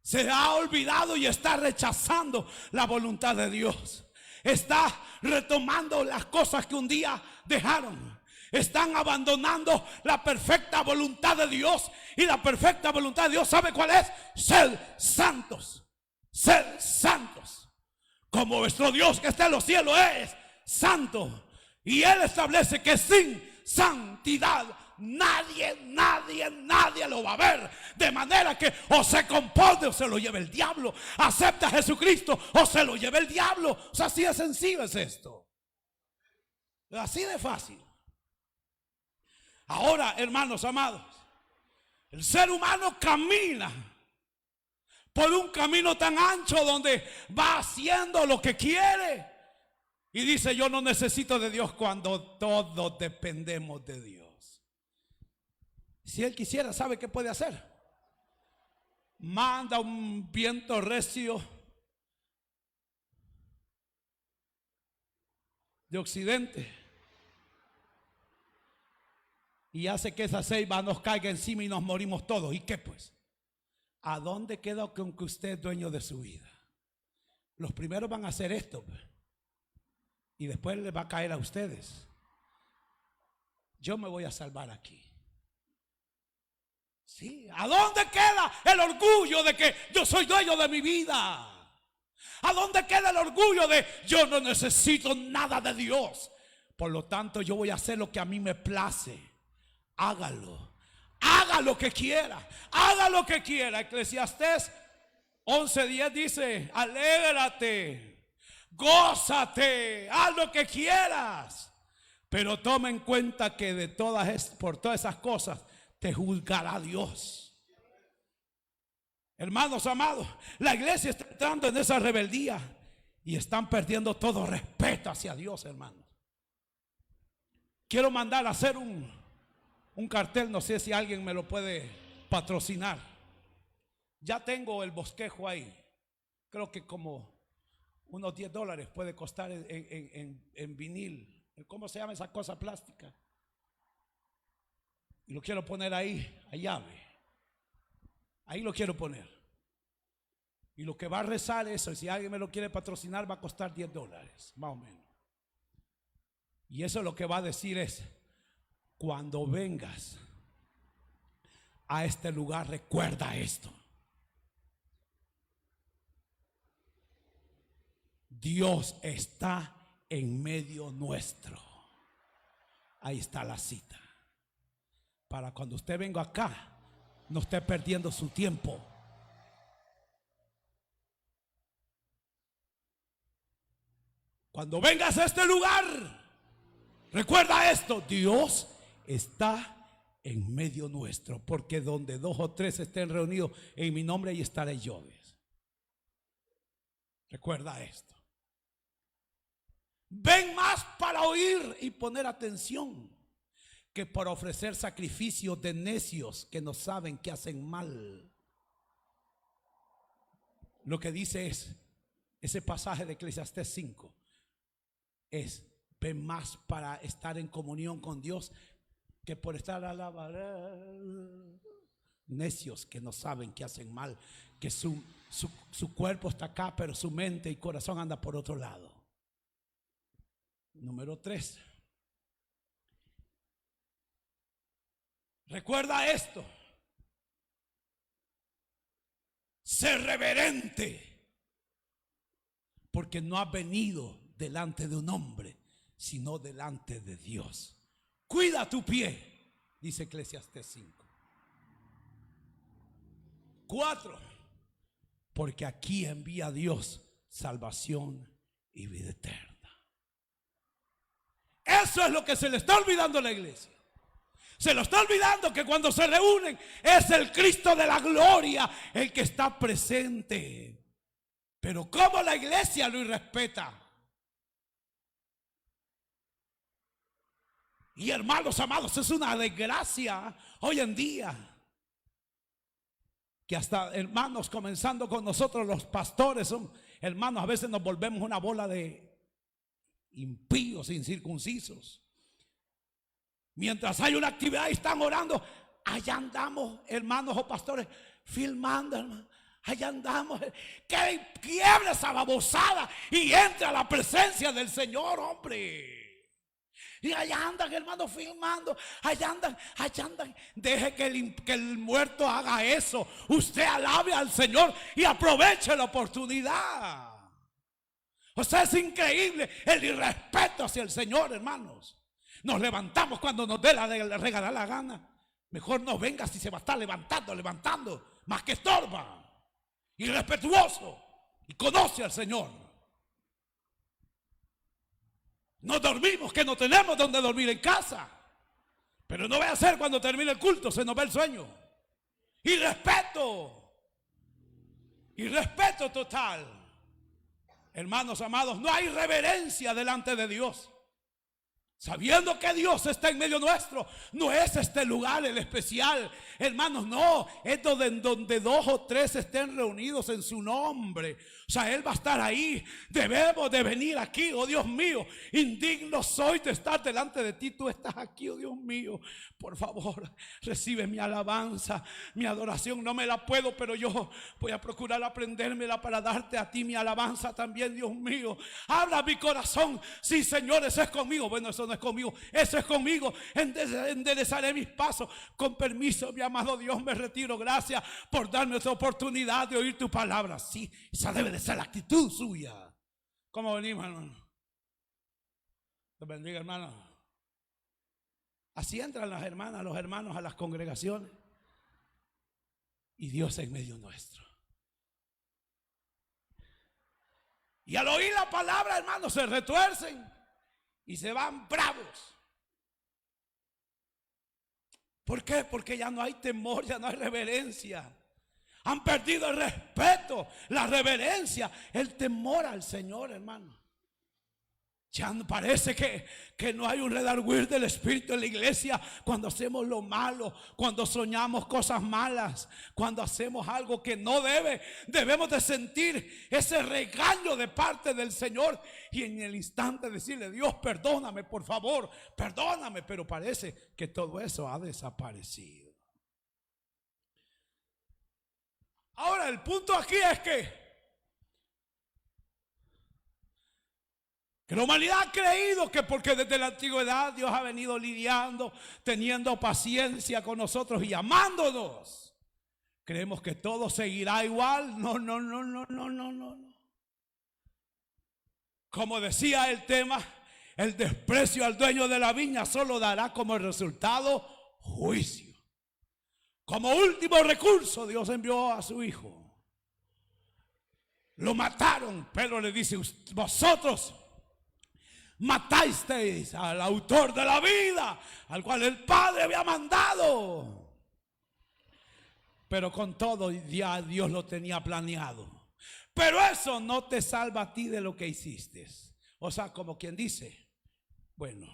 se ha olvidado y está rechazando la voluntad de Dios. Está retomando las cosas que un día dejaron. Están abandonando la perfecta voluntad de Dios. Y la perfecta voluntad de Dios, ¿sabe cuál es? Ser santos. Ser santos. Como vuestro Dios que está en los cielos es santo. Y Él establece que sin santidad nadie lo va a ver. De manera que o se compone o se lo lleva el diablo. Acepta a Jesucristo o se lo lleva el diablo. O sea, así de sencillo es esto. Así de fácil. Ahora, hermanos amados, el ser humano camina por un camino tan ancho donde va haciendo lo que quiere. Y dice: yo no necesito de Dios, cuando todos dependemos de Dios. Si Él quisiera, ¿sabe qué puede hacer? Manda un viento recio de occidente y hace que esa ceiba nos caiga encima y nos morimos todos. ¿Y qué pues? ¿A dónde queda con que usted es dueño de su vida? Los primeros van a hacer esto y después les va a caer a ustedes. Yo me voy a salvar aquí. Sí, ¿a dónde queda el orgullo de que yo soy dueño de mi vida? ¿A dónde queda el orgullo de yo no necesito nada de Dios? Por lo tanto, yo voy a hacer lo que a mí me place. Hágalo. Haga lo que quiera. Haga lo que quiera. Eclesiastés 11:10 dice: alégrate, gózate, haz lo que quieras. Pero toma en cuenta que por todas esas cosas te juzgará Dios. Hermanos amados, la iglesia está entrando en esa rebeldía y están perdiendo todo respeto hacia Dios, hermanos. Quiero mandar a hacer un cartel, no sé si alguien me lo puede patrocinar. Ya tengo el bosquejo ahí. Creo que como unos $10 puede costar en vinil. ¿Cómo se llama esa cosa plástica? Y lo quiero poner ahí, a llave. Ahí lo quiero poner. Y lo que va a rezar eso, si alguien me lo quiere patrocinar, va a costar $10, más o menos. Y eso lo que va a decir es: cuando vengas a este lugar, recuerda esto. Dios está en medio nuestro. Ahí está la cita. Para cuando usted venga acá, no esté perdiendo su tiempo. Cuando vengas a este lugar, recuerda esto: Dios está en medio nuestro, porque donde 2 o 3 estén reunidos en mi nombre, ahí estaré yo. Recuerda esto. Ven más para oír y poner atención que para ofrecer sacrificios de necios que no saben que hacen mal. Lo que dice es, ese pasaje de Eclesiastés 5 es: ven más para estar en comunión con Dios que por estar a la necios que no saben que hacen mal, que su cuerpo está acá, pero su mente y corazón anda por otro lado. Número 3. Recuerda esto: sé reverente, porque no has venido delante de un hombre, sino delante de Dios. Cuida tu pie, dice Eclesiastés 5. 4. Porque aquí envía Dios salvación y vida eterna. Eso es lo que se le está olvidando a la iglesia. Se lo está olvidando que cuando se reúnen es el Cristo de la gloria el que está presente. Pero ¿cómo la iglesia lo irrespeta? Y hermanos amados, es una desgracia hoy en día que hasta hermanos, comenzando con nosotros los pastores, son hermanos, a veces nos volvemos una bola de impíos, incircuncisos. Mientras hay una actividad y están orando, allá andamos, hermanos o pastores, filmando, hermano. Allá andamos, que quiebre esa babosada y entre a la presencia del Señor, hombre. Y allá andan, hermanos, filmando. Allá andan. Deje que el muerto haga eso. Usted alabe al Señor y aproveche la oportunidad. O sea, es increíble el irrespeto hacia el Señor, hermanos. Nos levantamos cuando nos dé la regalar la gana. Mejor no venga si se va a estar levantando, más que estorba. Irrespetuoso. Y conoce al Señor. No dormimos, que no tenemos donde dormir en casa. Pero no vaya a ser cuando termine el culto, se nos va el sueño. Irrespeto total. Hermanos amados, no hay reverencia delante de Dios. Sabiendo que Dios está en medio nuestro. No es este lugar el especial, hermanos, no. Es donde 2 o 3 estén reunidos en su nombre. O sea, Él va a estar ahí. Debemos de venir aquí, oh Dios mío. Indigno soy de estar delante de ti. Tú estás aquí, oh Dios mío. Por favor, recibe mi alabanza, mi adoración. No me la puedo, pero yo voy a procurar aprendérmela para darte a ti mi alabanza también, Dios mío. Habla mi corazón. Sí, Señor, eso es conmigo. Bueno, eso no es conmigo, eso es conmigo. Enderezaré mis pasos. Con permiso, mi amado Dios, me retiro. Gracias por darme esta oportunidad de oír tu palabra. Sí, esa debe de ser la actitud suya. ¿Cómo venimos, hermano? Dios bendiga, hermano. Así entran las hermanas, los hermanos a las congregaciones. Y Dios en medio nuestro. Y al oír la palabra, hermanos, se retuercen y se van bravos. ¿Por qué? Porque ya no hay temor, ya no hay reverencia. Han perdido el respeto, la reverencia, el temor al Señor, hermano. Ya parece que no hay un redarguir del Espíritu en la iglesia cuando hacemos lo malo, cuando soñamos cosas malas, cuando hacemos algo que no debemos de sentir ese regaño de parte del Señor y en el instante decirle: Dios, perdóname, por favor, perdóname. Pero parece que todo eso ha desaparecido. Ahora el punto aquí es que la humanidad ha creído que porque desde la antigüedad Dios ha venido lidiando, teniendo paciencia con nosotros y amándonos, creemos que todo seguirá igual. No. Como decía el tema, el desprecio al dueño de la viña solo dará como resultado juicio. Como último recurso, Dios envió a su hijo. Lo mataron. Pedro le dice: vosotros matasteis al autor de la vida, al cual el Padre había mandado. Pero con todo ya Dios lo tenía planeado. Pero eso no te salva a ti de lo que hiciste. O sea, como quien dice, bueno,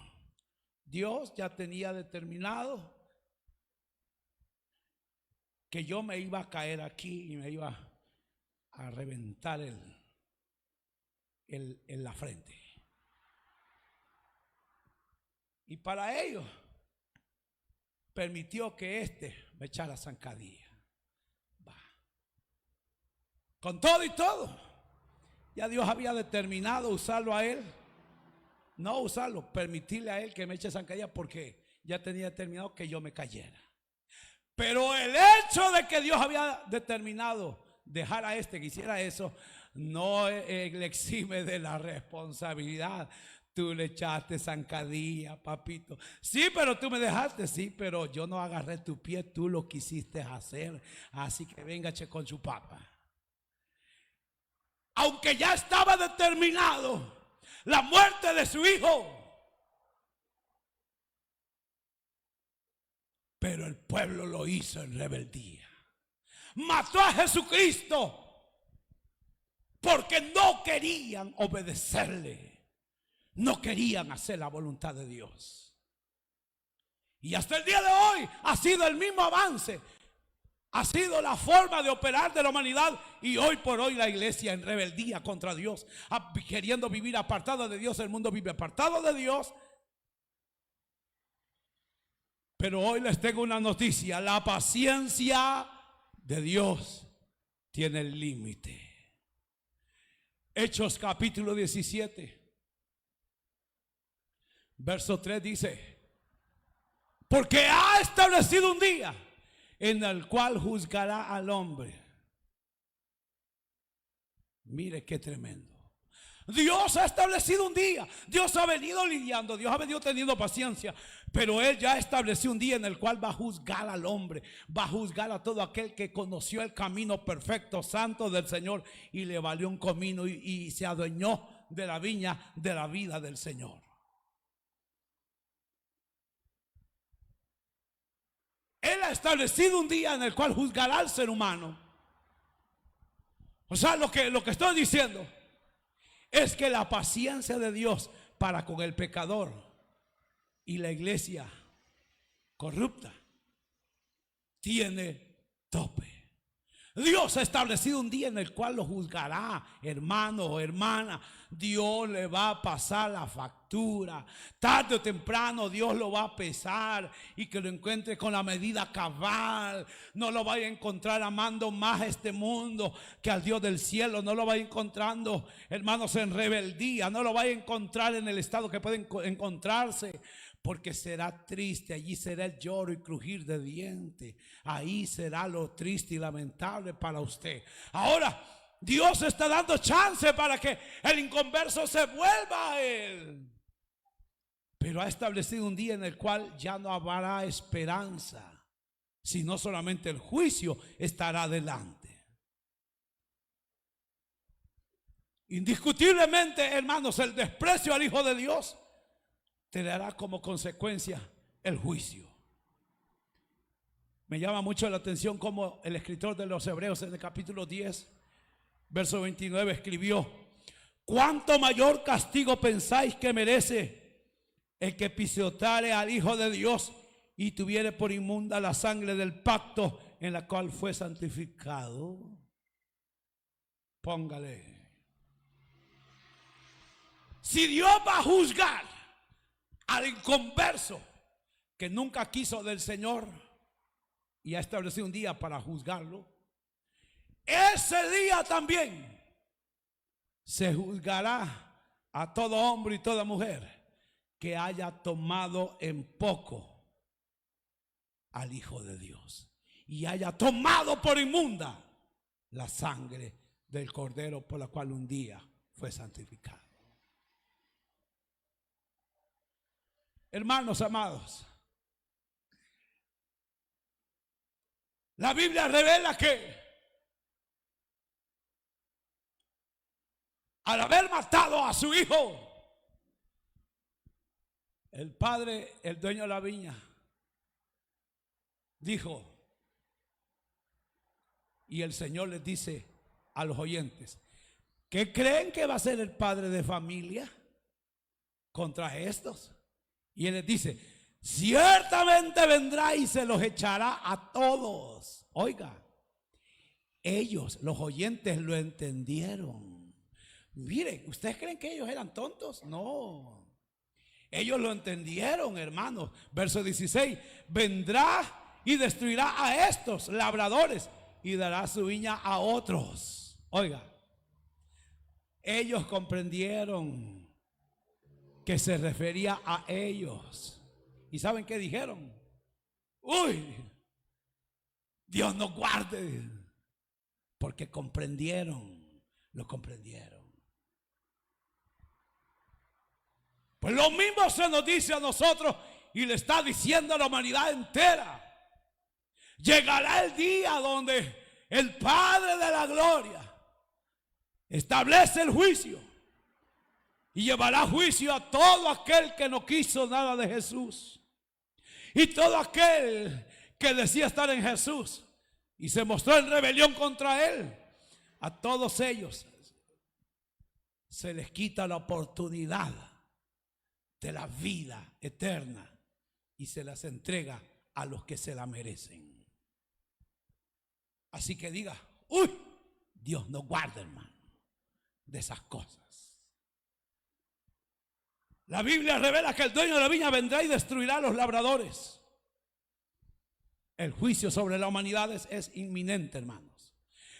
Dios ya tenía determinado que yo me iba a caer aquí y me iba a reventar en la frente. Y para ello permitió que me echara zancadilla. Con todo y todo, ya Dios había determinado usarlo a él. No usarlo, permitirle a él que me eche zancadilla, porque ya tenía determinado que yo me cayera. Pero el hecho de que Dios había determinado dejar a que hiciera eso, no le exime de la responsabilidad. Tú le echaste zancadilla, papito. Sí, pero tú me dejaste. Sí, pero yo no agarré tu pie, tú lo quisiste hacer. Así que véngase con su papá. Aunque ya estaba determinado la muerte de su hijo, pero el pueblo lo hizo en rebeldía. Mató a Jesucristo porque no querían obedecerle. No querían hacer la voluntad de Dios. Y hasta el día de hoy ha sido el mismo avance. Ha sido la forma de operar de la humanidad. Y hoy por hoy la iglesia en rebeldía contra Dios, queriendo vivir apartado de Dios. El mundo vive apartado de Dios. Pero hoy les tengo una noticia: la paciencia de Dios tiene el límite. Hechos capítulo 17 verso 3 dice: porque ha establecido un día en el cual juzgará al hombre. Mire qué tremendo. Dios ha establecido un día. Dios ha venido lidiando, Dios ha venido teniendo paciencia, pero Él ya estableció un día en el cual va a juzgar al hombre. Va a juzgar a todo aquel que conoció el camino perfecto, santo del Señor, y le valió un comino y se adueñó de la viña de la vida del Señor. Él ha establecido un día en el cual juzgará al ser humano. O sea, lo que estoy diciendo es que la paciencia de Dios para con el pecador y la iglesia corrupta tiene tope. Dios ha establecido un día en el cual lo juzgará, hermano o hermana. Dios le va a pasar la factura. Tarde o temprano Dios lo va a pesar y que lo encuentre con la medida cabal. No lo vaya a encontrar amando más a este mundo que al Dios del cielo. No lo vaya encontrando, hermanos, en rebeldía. No lo vaya a encontrar en el estado que puede encontrarse. Porque será triste, allí será el lloro y crujir de dientes. Ahí será lo triste y lamentable para usted. Ahora, Dios está dando chance para que el inconverso se vuelva a Él. Pero ha establecido un día en el cual ya no habrá esperanza, sino solamente el juicio estará delante. Indiscutiblemente, hermanos, el desprecio al Hijo de Dios te dará como consecuencia el juicio. Me llama mucho la atención como el escritor de los Hebreos en el capítulo 10, verso 29 escribió: ¿cuánto mayor castigo pensáis que merece el que pisoteare al Hijo de Dios y tuviere por inmunda la sangre del pacto en la cual fue santificado? Póngale. Si Dios va a juzgar al inconverso que nunca quiso del Señor y ha establecido un día para juzgarlo, ese día también se juzgará a todo hombre y toda mujer que haya tomado en poco al Hijo de Dios y haya tomado por inmunda la sangre del Cordero por la cual un día fue santificado. Hermanos amados, la Biblia revela que al haber matado a su hijo, el padre, el dueño de la viña, dijo, y el Señor les dice a los oyentes: ¿qué creen que va a ser el padre de familia contra estos? Y Él les dice: ciertamente vendrá y se los echará a todos. Oiga, ellos, los oyentes, lo entendieron. Miren, ¿ustedes creen que ellos eran tontos? No. Ellos lo entendieron, hermanos. Verso 16: vendrá y destruirá a estos labradores y dará su viña a otros. Oiga, ellos comprendieron que se refería a ellos. ¿Y saben qué dijeron? Uy, Dios nos guarde. Porque comprendieron, lo comprendieron. Pues lo mismo se nos dice a nosotros y le está diciendo a la humanidad entera. Llegará el día donde el Padre de la gloria establece el juicio y llevará juicio a todo aquel que no quiso nada de Jesús. Y todo aquel que decía estar en Jesús y se mostró en rebelión contra Él, a todos ellos se les quita la oportunidad de la vida eterna y se las entrega a los que se la merecen. Así que diga: uy, Dios nos guarda, hermano, de esas cosas. La Biblia revela que el dueño de la viña vendrá y destruirá a los labradores. El juicio sobre la humanidad es inminente, hermanos.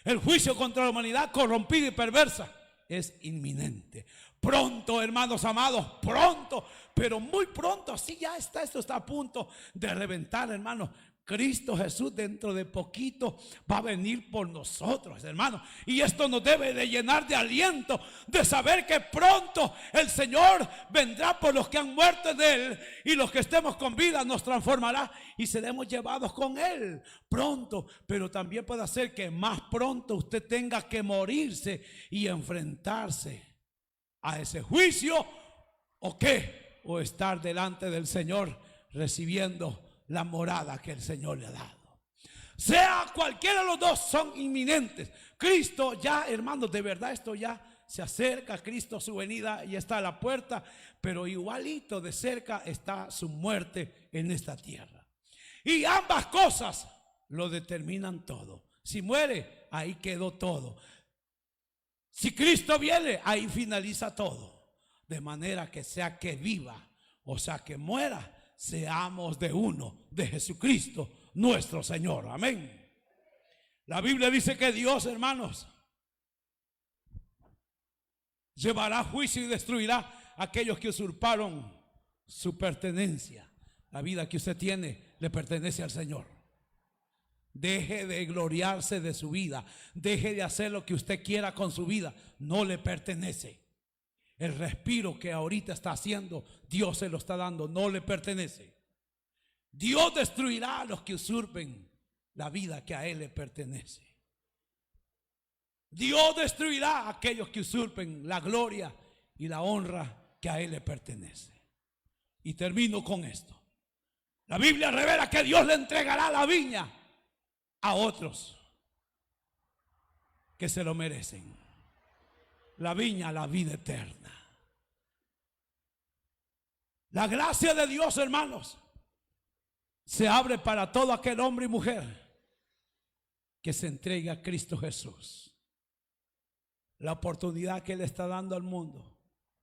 El juicio contra la humanidad corrompida y perversa es inminente. Pronto, hermanos amados, pronto, pero muy pronto. Así ya está, esto está a punto de reventar, hermanos. Cristo Jesús dentro de poquito va a venir por nosotros, hermanos. Y esto nos debe de llenar de aliento, de saber que pronto el Señor vendrá por los que han muerto en Él, y los que estemos con vida nos transformará y seremos llevados con Él pronto. Pero también puede ser que más pronto usted tenga que morirse y enfrentarse a ese juicio, o qué, o estar delante del Señor recibiendo la morada que el Señor le ha dado. Sea cualquiera de los dos, son inminentes. Cristo ya, hermanos, de verdad esto ya se acerca. Cristo, su venida ya está a la puerta, pero igualito de cerca está su muerte en esta tierra. Y ambas cosas lo determinan todo. Si muere, ahí quedó todo. Si Cristo viene, ahí finaliza todo. De manera que sea que viva, o sea que muera, seamos de uno, de Jesucristo, nuestro Señor. Amén. La Biblia dice que Dios, hermanos, llevará juicio y destruirá a aquellos que usurparon su pertenencia. La vida que usted tiene le pertenece al Señor. Deje de gloriarse de su vida. Deje de hacer lo que usted quiera con su vida. No le pertenece. El respiro que ahorita está haciendo, Dios se lo está dando. No le pertenece. Dios destruirá a los que usurpen la vida que a Él le pertenece. Dios destruirá a aquellos que usurpen la gloria y la honra que a Él le pertenece. Y termino con esto. La Biblia revela que Dios le entregará la viña a otros que se lo merecen. La viña, la vida eterna. La gracia de Dios, hermanos, se abre para todo aquel hombre y mujer que se entregue a Cristo Jesús. La oportunidad que Él está dando al mundo,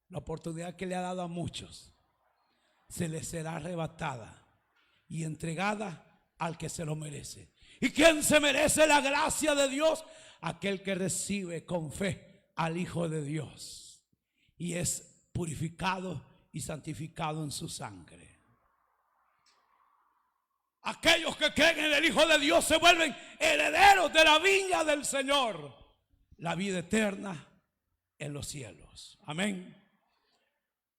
la oportunidad que le ha dado a muchos, se les será arrebatada y entregada al que se lo merece. ¿Y quién se merece la gracia de Dios? Aquel que recibe con fe al Hijo de Dios y es purificado y santificado en su sangre. Aquellos que creen en el Hijo de Dios se vuelven herederos de la viña del Señor, la vida eterna en los cielos. Amén.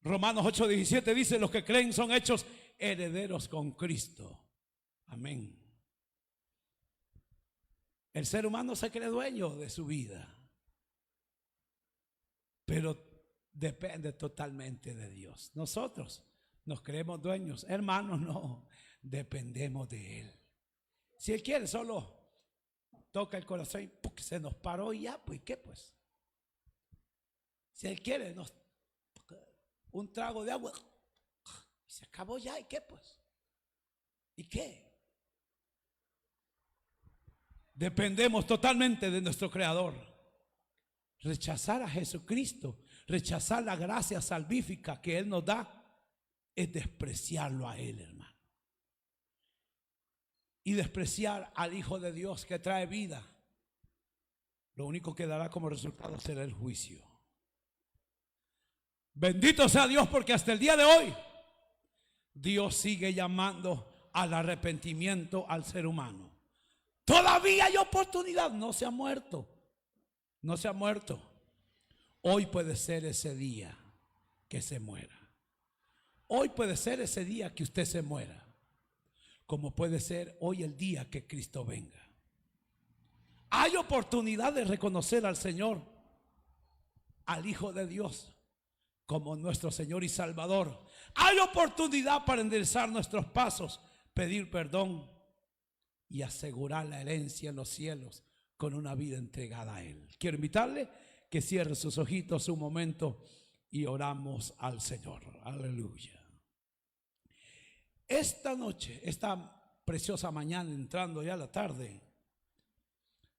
Romanos 8:17 dice: los que creen son hechos herederos con Cristo. Amén. El ser humano se cree dueño de su vida, pero depende totalmente de Dios. Nosotros nos creemos dueños, hermanos, no, dependemos de Él. Si Él quiere, solo toca el corazón y se nos paró y ya, pues, ¿qué pues? Si Él quiere, un trago de agua, se acabó ya, ¿y qué pues? ¿Y qué? Dependemos totalmente de nuestro Creador. Rechazar a Jesucristo, rechazar la gracia salvífica que Él nos da, es despreciarlo a Él, hermano. Y despreciar al Hijo de Dios que trae vida, lo único que dará como resultado será el juicio. Bendito sea Dios, porque hasta el día de hoy Dios sigue llamando al arrepentimiento al ser humano. Todavía hay oportunidad, no se ha muerto. No se ha muerto. Hoy puede ser ese día que se muera. Hoy puede ser ese día que usted se muera. Como puede ser hoy el día que Cristo venga. Hay oportunidad de reconocer al Señor, al Hijo de Dios, como nuestro Señor y Salvador. Hay oportunidad para enderezar nuestros pasos, pedir perdón y asegurar la herencia en los cielos con una vida entregada a Él. Quiero invitarle que cierre sus ojitos un momento y oramos al Señor. Aleluya. Esta noche, esta preciosa mañana, entrando ya a la tarde,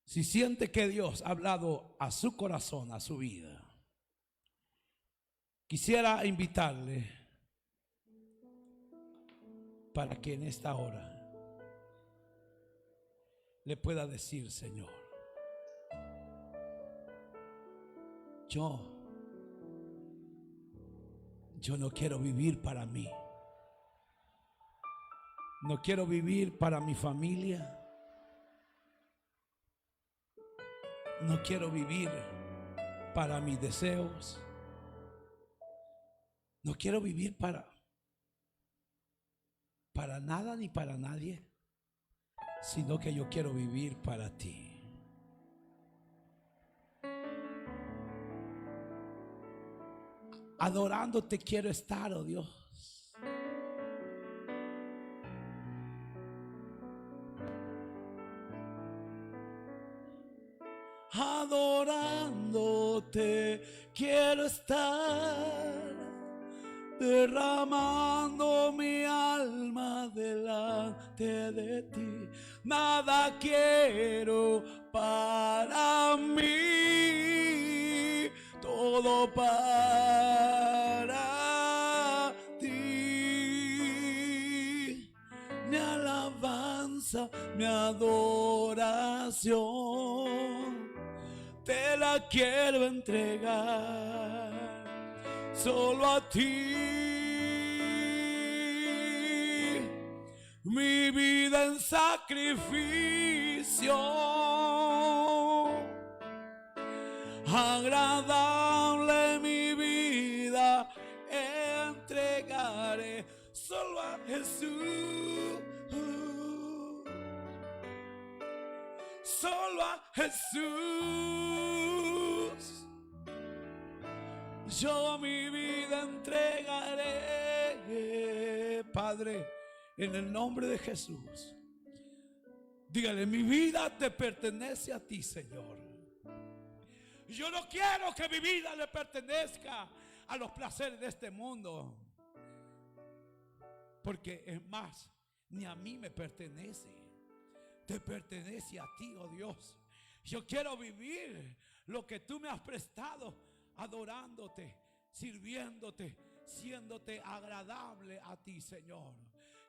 si siente que Dios ha hablado a su corazón, a su vida, quisiera invitarle para que en esta hora le pueda decir: Señor, yo no quiero vivir para mí. No quiero vivir para mi familia. No quiero vivir para mis deseos. No quiero vivir para nada ni para nadie, sino que yo quiero vivir para ti. Adorándote quiero estar, oh Dios. Adorándote quiero estar, derramando mi alma delante aparte de ti. Nada quiero para mí, todo para ti. Mi alabanza, mi adoración, te la quiero entregar solo a ti. Mi vida en sacrificio, agradable mi vida entregaré solo a Jesús, solo a Jesús. Yo mi vida entregaré, Padre, en el nombre de Jesús. Dígale: mi vida te pertenece a ti, Señor. Yo no quiero que mi vida le pertenezca a los placeres de este mundo, porque es más, ni a mí me pertenece. Te pertenece a ti, oh Dios. Yo quiero vivir lo que tú me has prestado, adorándote, sirviéndote, siéndote agradable a ti, Señor.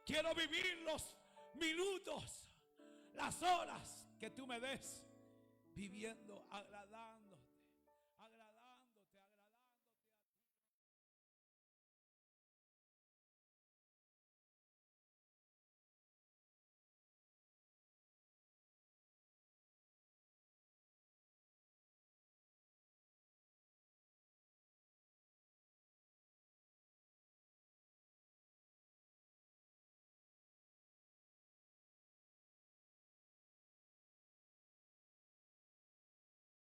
Quiero vivir los minutos, las horas que tú me des, viviendo, agradando